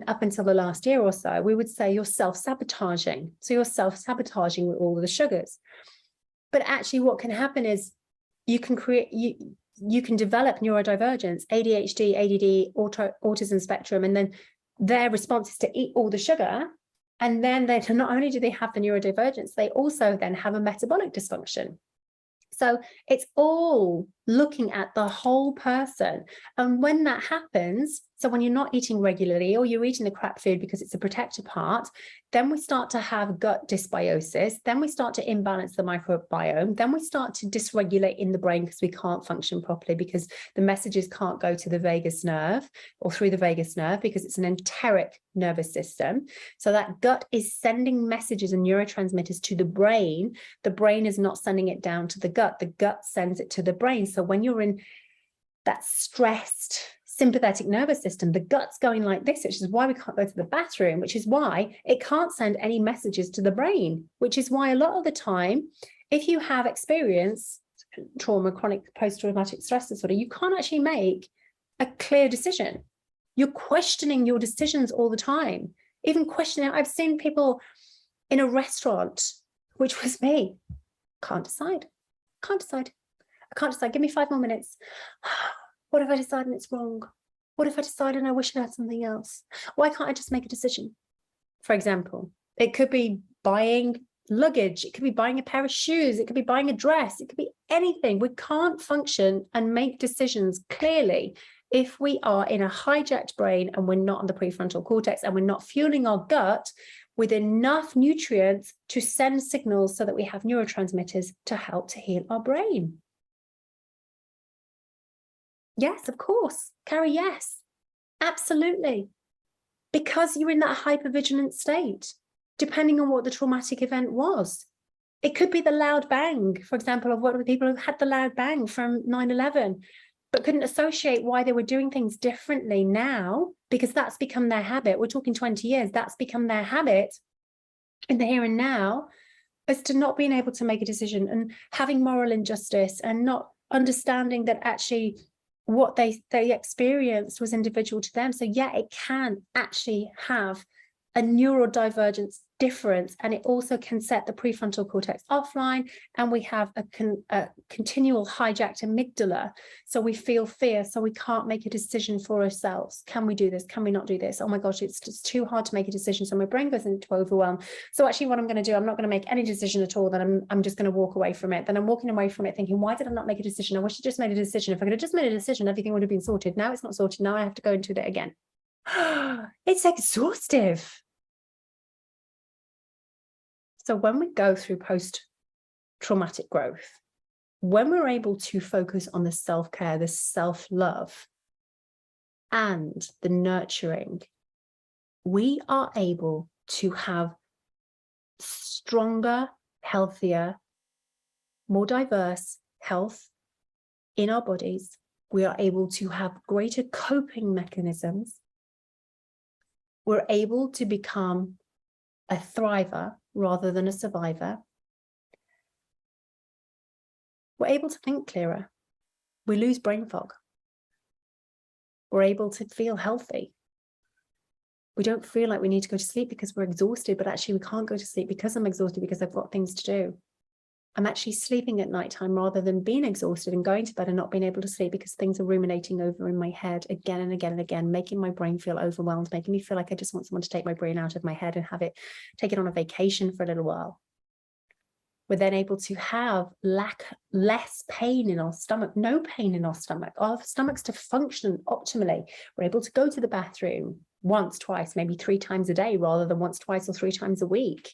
up until the last year or so, we would say you're self-sabotaging. So you're self-sabotaging with all of the sugars. But actually what can happen is you can develop neurodivergence, ADHD, ADD, autism spectrum, and then their response is to eat all the sugar. And then they not only do they have the neurodivergence, they also then have a metabolic dysfunction. So it's all looking at the whole person. And when that happens, so when you're not eating regularly or you're eating the crap food because it's a protector part, then we start to have gut dysbiosis. Then we start to imbalance the microbiome. Then we start to dysregulate in the brain because we can't function properly, because the messages can't go to the vagus nerve or through the vagus nerve, because it's an enteric nervous system. So that gut is sending messages and neurotransmitters to the brain. The brain is not sending it down to the gut sends it to the brain. So when you're in that stressed sympathetic nervous system, the gut's going like this, which is why we can't go to the bathroom, which is why it can't send any messages to the brain, which is why a lot of the time, if you have experienced trauma, chronic post-traumatic stress disorder, you can't actually make a clear decision. You're questioning your decisions all the time, even questioning. I've seen people in a restaurant, which was me, can't decide. I can't decide. Give me 5 more minutes. What if I decide and it's wrong? What if I decide and I wish I had something else? Why can't I just make a decision? For example, it could be buying luggage. It could be buying a pair of shoes. It could be buying a dress. It could be anything. We can't function and make decisions clearly if we are in a hijacked brain and we're not on the prefrontal cortex and we're not fueling our gut with enough nutrients to send signals so that we have neurotransmitters to help to heal our brain. Yes, of course. Carrie, yes, absolutely. Because you're in that hypervigilant state, depending on what the traumatic event was. It could be the loud bang. For example, I've worked with people who had the loud bang from 9/11, but couldn't associate why they were doing things differently now, because that's become their habit. We're talking 20 years. That's become their habit in the here and now, as to not being able to make a decision and having moral injustice and not understanding that actually what they experienced was individual to them. So yeah, it can actually have a neurodivergence difference. And it also can set the prefrontal cortex offline, and we have a continual hijacked amygdala. So we feel fear, so we can't make a decision for ourselves. Can we do this? Can we not do this? Oh my gosh, it's just too hard to make a decision. So my brain goes into overwhelm. So actually what I'm going to do, I'm not going to make any decision at all. Then I'm just going to walk away from it. Then I'm walking away from it thinking, why did I not make a decision? I wish I just made a decision. If I could have just made a decision, everything would have been sorted. Now it's not sorted. Now I have to go into it again. It's exhaustive. So when we go through post-traumatic growth, when we're able to focus on the self-care, the self-love, and the nurturing, we are able to have stronger, healthier, more diverse health in our bodies. We are able to have greater coping mechanisms. We're able to become a thriver rather than a survivor. We're able to think clearer. We lose brain fog. We're able to feel healthy. We don't feel like we need to go to sleep because we're exhausted, but actually we can't go to sleep because I'm exhausted because I've got things to do. I'm actually sleeping at nighttime rather than being exhausted and going to bed and not being able to sleep because things are ruminating over in my head again and again and again, making my brain feel overwhelmed, making me feel like I just want someone to take my brain out of my head and take it on a vacation for a little while. We're then able to have less pain in our stomach, no pain in our stomach, our stomachs to function optimally. We're able to go to the bathroom once, twice, maybe 3 times a day rather than once, twice, or 3 times a week.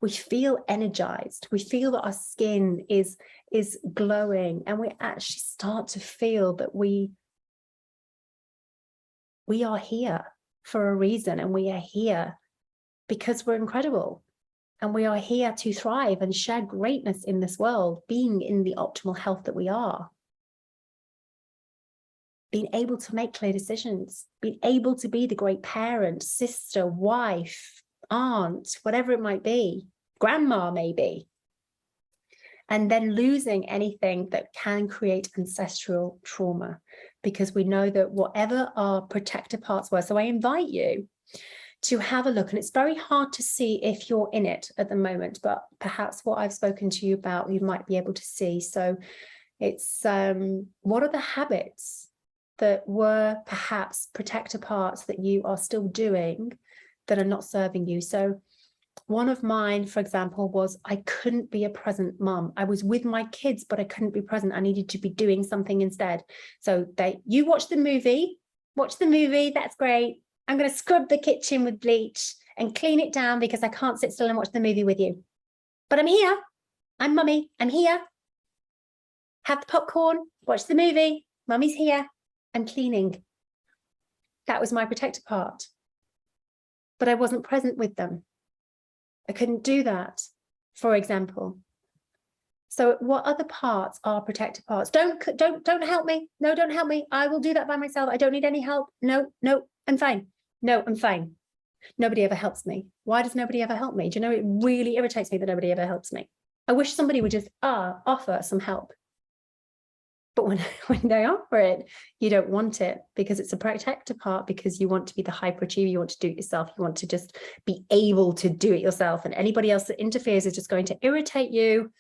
We feel energized. We feel that our skin is glowing, and we actually start to feel that we are here for a reason, and we are here because we're incredible, and we are here to thrive and share greatness in this world, being in the optimal health that we are. Being able to make clear decisions, being able to be the great parent, sister, wife, aunt, whatever it might be, grandma maybe, and then losing anything that can create ancestral trauma, because we know that whatever our protector parts were. So I invite you to have a look, and it's very hard to see if you're in it at the moment, but perhaps what I've spoken to you about, you might be able to see. So it's what are the habits that were perhaps protector parts that you are still doing that are not serving you? So one of mine, for example, was I couldn't be a present mum. I was with my kids, but I couldn't be present. I needed to be doing something instead. So you watch the movie, that's great. I'm going to scrub the kitchen with bleach and clean it down because I can't sit still and watch the movie with you. But I'm here. I'm mummy. I'm here. Have the popcorn, watch the movie. Mummy's here. I'm cleaning. That was my protector part. But I wasn't present with them. I couldn't do that, for example. So what other parts are protector parts? Don't help me. No, don't help me. I will do that by myself. I don't need any help. No, I'm fine. No, I'm fine. Nobody ever helps me. Why does nobody ever help me? Do you know, it really irritates me that nobody ever helps me. I wish somebody would just offer some help. But when they offer it, you don't want it because it's a protector part, because you want to be the hyperachiever, you want to do it yourself, you want to just be able to do it yourself, and anybody else that interferes is just going to irritate you,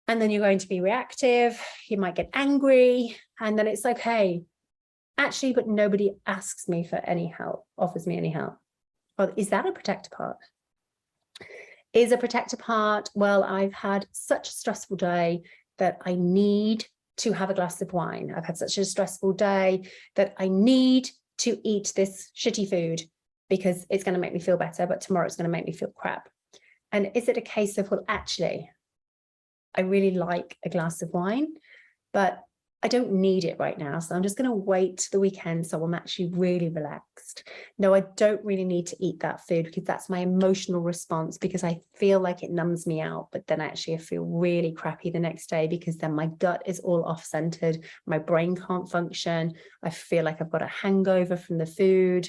and then you're going to be reactive, you might get angry, and then it's okay. Actually, but nobody asks me for any help, offers me any help. Well, is that a protector part? Is a protector part, well, I've had such a stressful day that I need to have a glass of wine. I've had such a stressful day that I need to eat this shitty food because it's going to make me feel better, but tomorrow it's going to make me feel crap. And is it a case of, well, actually, I really like a glass of wine, but I don't need it right now. So I'm just going to wait till the weekend so I'm actually really relaxed. No, I don't really need to eat that food because that's my emotional response, because I feel like it numbs me out. But then actually I feel really crappy the next day because then my gut is all off-centered. My brain can't function. I feel like I've got a hangover from the food.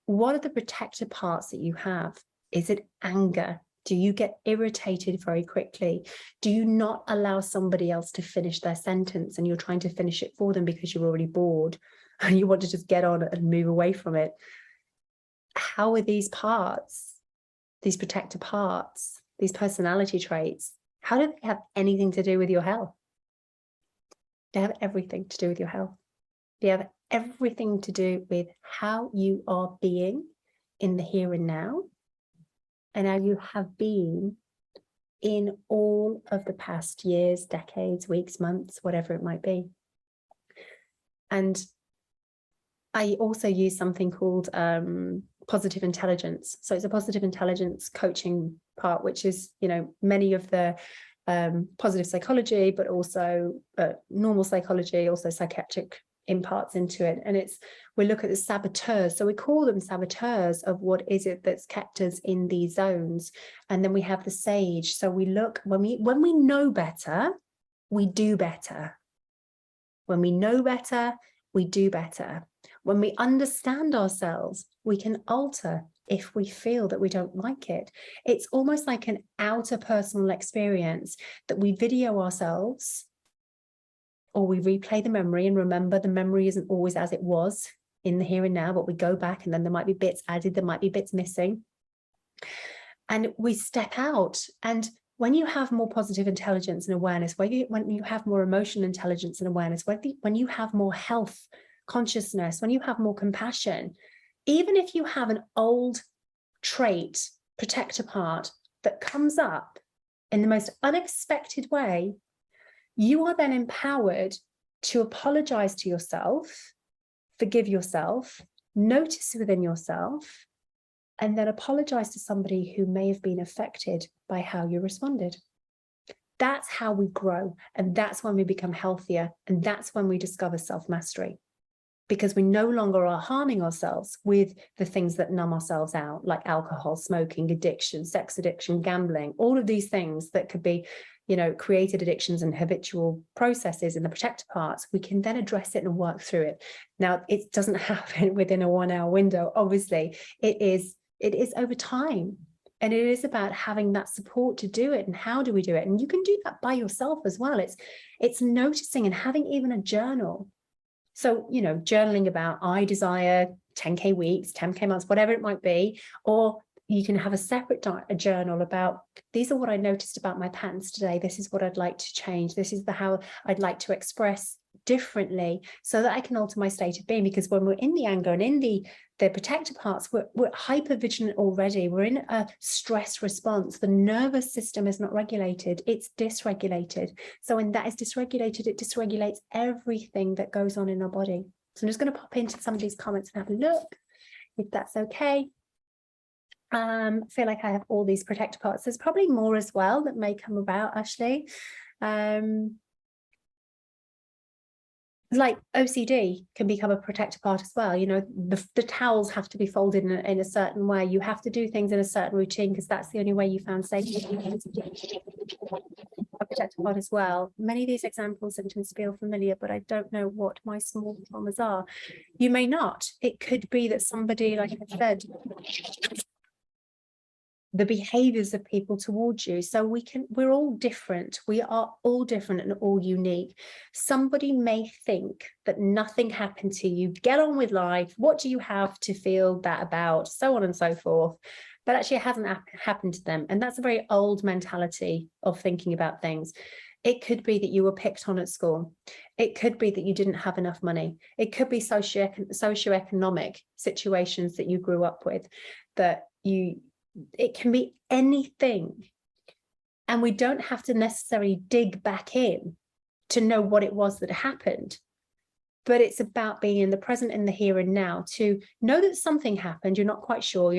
What are the protector parts that you have? Is it anger? Do you get irritated very quickly? Do you not allow somebody else to finish their sentence and you're trying to finish it for them because you're already bored and you want to just get on and move away from it? How are these parts these protector parts, these personality traits, how do they have anything to do with your health? They have everything to do with your health. They have everything to do with how you are being in the here and now, and how you have been in all of the past years, decades, weeks, months, whatever it might be. And I also use something called positive intelligence. So it's a positive intelligence coaching part, which is, you know, many of the positive psychology, but also normal psychology, also psychiatric imparts into it. And we look at the saboteurs. So we call them saboteurs of what is it that's kept us in these zones. And then we have the sage. So we look, when we know better, we do better. When we know better, we do better. When we understand ourselves, we can alter if we feel that we don't like it. It's almost like an outer personal experience that we video ourselves, or we replay the memory, and remember, the memory isn't always as it was in the here and now, but we go back and then there might be bits added, there might be bits missing. And we step out. And when you have more positive intelligence and awareness, when you have more emotional intelligence and awareness, when you have more health consciousness, when you have more compassion, even if you have an old trait, protector part that comes up in the most unexpected way, you are then empowered to apologize to yourself, forgive yourself, notice within yourself, and then apologize to somebody who may have been affected by how you responded. That's how we grow. And that's when we become healthier. And that's when we discover self-mastery, because we no longer are harming ourselves with the things that numb ourselves out, like alcohol, smoking, addiction, sex addiction, gambling, all of these things that could be, you know, created addictions and habitual processes in the protector parts. We can then address it and work through it. Now, it doesn't happen within a 1 hour window. Obviously, it is over time. And it is about having that support to do it. And how do we do it? And you can do that by yourself as well. It's noticing and having even a journal. So, you know, journaling about, I desire 10K weeks, 10K months, whatever it might be. Or you can have a separate journal about, these are what I noticed about my patterns today. This is what I'd like to change. This is how I'd like to express differently, so that I can alter my state of being. Because when we're in the anger and in the protector parts, we're hyper vigilant already. We're in a stress response. The nervous system is not regulated, it's dysregulated. So when that is dysregulated, it dysregulates everything that goes on in our body. So I'm just going to pop into some of these comments and have a look, if that's okay. I feel like I have all these protector parts. There's probably more as well that may come about, Ashley. Like OCD can become a protector part as well. You know, the towels have to be folded in a certain way. You have to do things in a certain routine, because that's the only way you found safety. A protector part as well. Many of these examples symptoms feel familiar, but I don't know what my small traumas are. You may not. It could be that somebody, like I said, the behaviors of people towards you. So we're all different. We are all different and all unique. Somebody may think that nothing happened to you. Get on with life. What do you have to feel that about? So on and so forth. But actually it hasn't happened to them. And that's a very old mentality of thinking about things. It could be that you were picked on at school. It could be that you didn't have enough money. It could be socioeconomic situations that you grew up with, it can be anything. And we don't have to necessarily dig back in to know what it was that happened. But it's about being in the present, in the here and now, to know that something happened. You're not quite sure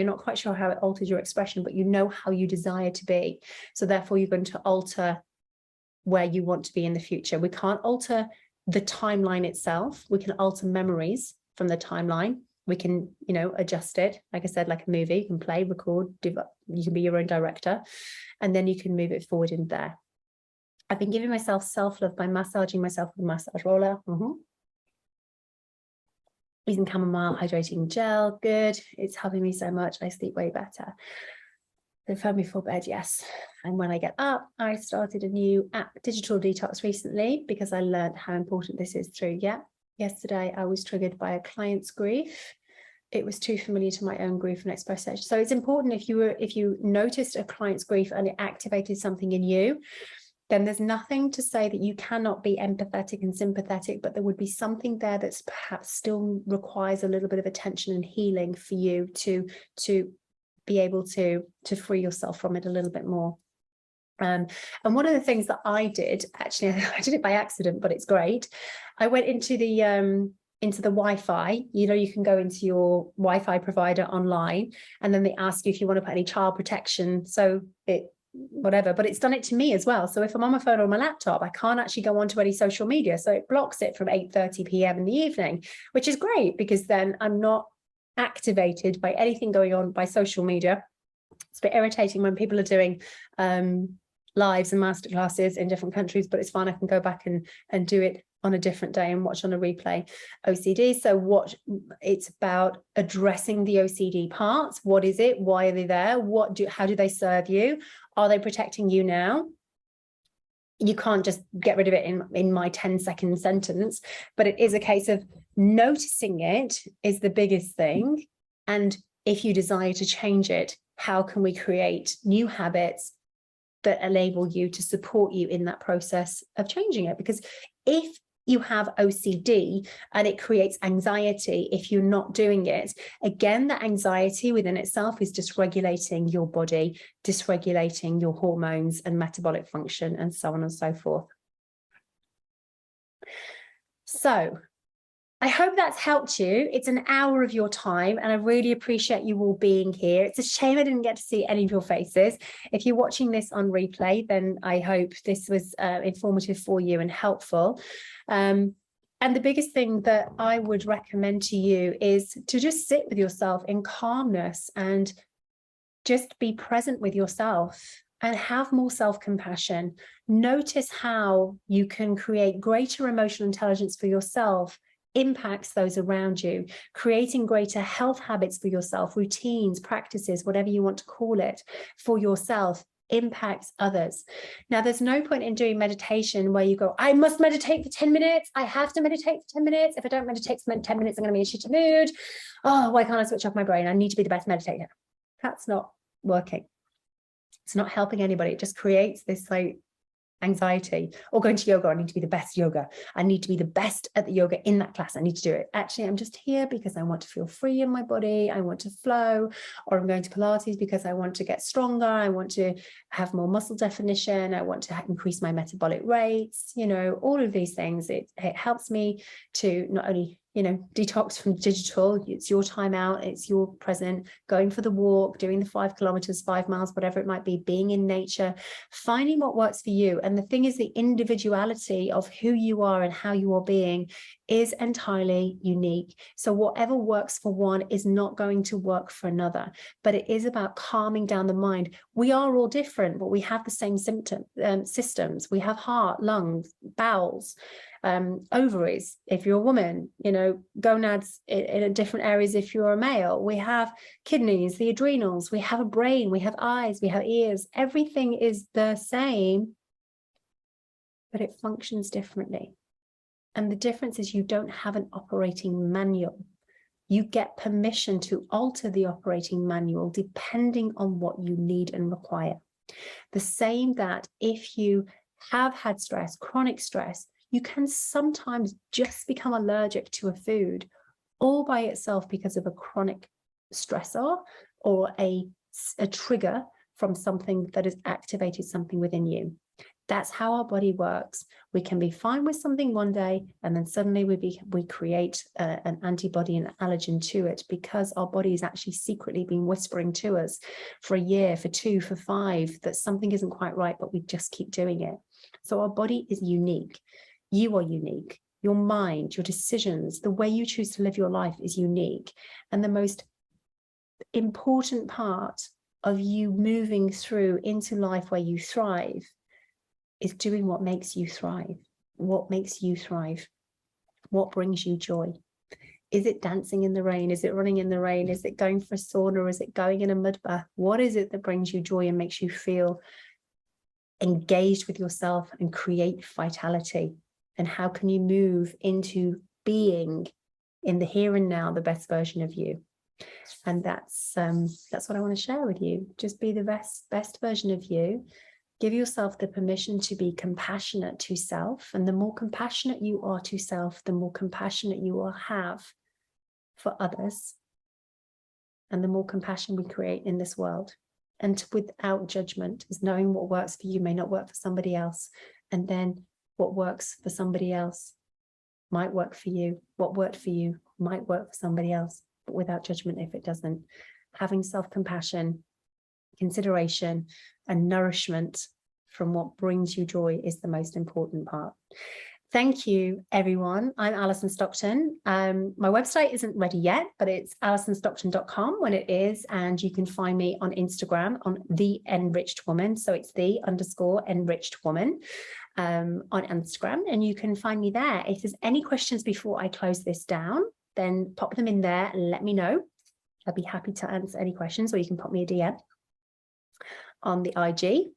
how it altered your expression, but you know how you desire to be. So therefore you're going to alter where you want to be in the future. We can't alter the timeline itself. We can alter memories from the timeline. We can, you know, adjust it. Like I said, like a movie, you can play, record, you can be your own director, and then you can move it forward in there. I've been giving myself self-love by massaging myself with a massage roller. Using chamomile hydrating gel, good. It's helping me so much. I sleep way better. They've had me before bed, yes. And when I get up, I started a new app, digital detox, recently, because I learned how important this is through, yesterday I was triggered by a client's grief, it was too familiar to my own grief and expression. So it's important, if you noticed a client's grief and it activated something in you, then there's nothing to say that you cannot be empathetic and sympathetic, but there would be something there that's perhaps still requires a little bit of attention and healing for you to be able to free yourself from it a little bit more. And one of the things that I did, actually, I did it by accident, but it's great. I went into the Wi-Fi. You know, you can go into your Wi-Fi provider online, and then they ask you if you want to put any child protection. So whatever, but it's done it to me as well. So if I'm on my phone or my laptop, I can't actually go onto any social media. So it blocks it from 8:30 p.m. in the evening, which is great, because then I'm not activated by anything going on by social media. It's a bit irritating when people are doing lives and masterclasses in different countries, but it's fine. I can go back and do it on a different day and watch on a replay. OCD. So it's about addressing the OCD parts. What is it? Why are they there? How do they serve you? Are they protecting you now? You can't just get rid of it in my 10-second sentence, but it is a case of noticing it is the biggest thing. And if you desire to change it, how can we create new habits that enable you to support you in that process of changing it? Because if you have OCD and it creates anxiety if you're not doing it, again, that anxiety within itself is dysregulating your body, dysregulating your hormones and metabolic function, and so on and so forth. So I hope that's helped you. It's an hour of your time, and I really appreciate you all being here. It's a shame I didn't get to see any of your faces. If you're watching this on replay, then I hope this was informative for you and helpful. And the biggest thing that I would recommend to you is to just sit with yourself in calmness and just be present with yourself and have more self-compassion. Notice how you can create greater emotional intelligence for yourself impacts those around you, creating greater health habits for yourself, routines, practices, whatever you want to call it, for yourself, impacts others. Now, there's no point in doing meditation where you go, I must meditate for 10 minutes. I have to meditate for 10 minutes. If I don't meditate for 10 minutes, I'm going to be in a shitty mood. Oh, why can't I switch off my brain? I need to be the best meditator. That's not working. It's not helping anybody. It just creates this like anxiety. Or going to yoga, I need to be the best yoga. I need to be the best at the yoga in that class. I need to do it. Actually, I'm just here because I want to feel free in my body. I want to flow. Or I'm going to Pilates because I want to get stronger. I want to have more muscle definition. I want to increase my metabolic rates. You know, all of these things. It helps me to not only detox from digital. It's your time out, it's your present, going for the walk, doing the 5 kilometers, 5 miles, whatever it might be, being in nature, finding what works for you. And the thing is, the individuality of who you are and how you are being is entirely unique. So whatever works for one is not going to work for another, but it is about calming down the mind. We are all different, but we have the same systems. We have heart, lungs, bowels, ovaries if you're a woman, gonads in different areas if you're a male. We have kidneys, the adrenals, we have a brain, we have eyes, we have ears. Everything is the same, but it functions differently. And the difference is you don't have an operating manual. You get permission to alter the operating manual depending on what you need and require. The same that if you have had stress, chronic stress, you can sometimes just become allergic to a food all by itself because of a chronic stressor or a trigger from something that has activated something within you. That's how our body works. We can be fine with something one day, and then suddenly we create an antibody and allergen to it because our body has actually secretly been whispering to us for a year, for 2, for 5, that something isn't quite right, but we just keep doing it. So our body is unique. You are unique. Your mind, your decisions, the way you choose to live your life is unique. And the most important part of you moving through into life where you thrive is doing what makes you thrive. What makes you thrive? What brings you joy? Is it dancing in the rain? Is it running in the rain? Is it going for a sauna? Is it going in a mud bath? What is it that brings you joy and makes you feel engaged with yourself and create vitality? And how can you move into being in the here and now the best version of you? And that's what I want to share with you. Just be the best version of you. Give yourself the permission to be compassionate to self. And the more compassionate you are to self, the more compassionate you will have for others. And the more compassion we create in this world. And without judgment, is knowing what works for you may not work for somebody else. And then what works for somebody else might work for you. What worked for you might work for somebody else, but without judgment if it doesn't. Having self-compassion, consideration, and nourishment from what brings you joy is the most important part. Thank you, everyone. I'm Alison Stockton. My website isn't ready yet, but it's alisonstockton.com when it is. And you can find me on Instagram on The Enriched Woman. So it's _enriched woman on Instagram. And you can find me there. If there's any questions before I close this down, then pop them in there and let me know. I'll be happy to answer any questions, or you can pop me a DM on the IG.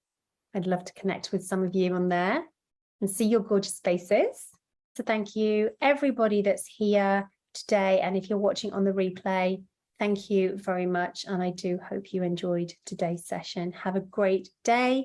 I'd love to connect with some of you on there and see your gorgeous faces. So thank you, everybody that's here today. And if you're watching on the replay, thank you very much. And I do hope you enjoyed today's session. Have a great day.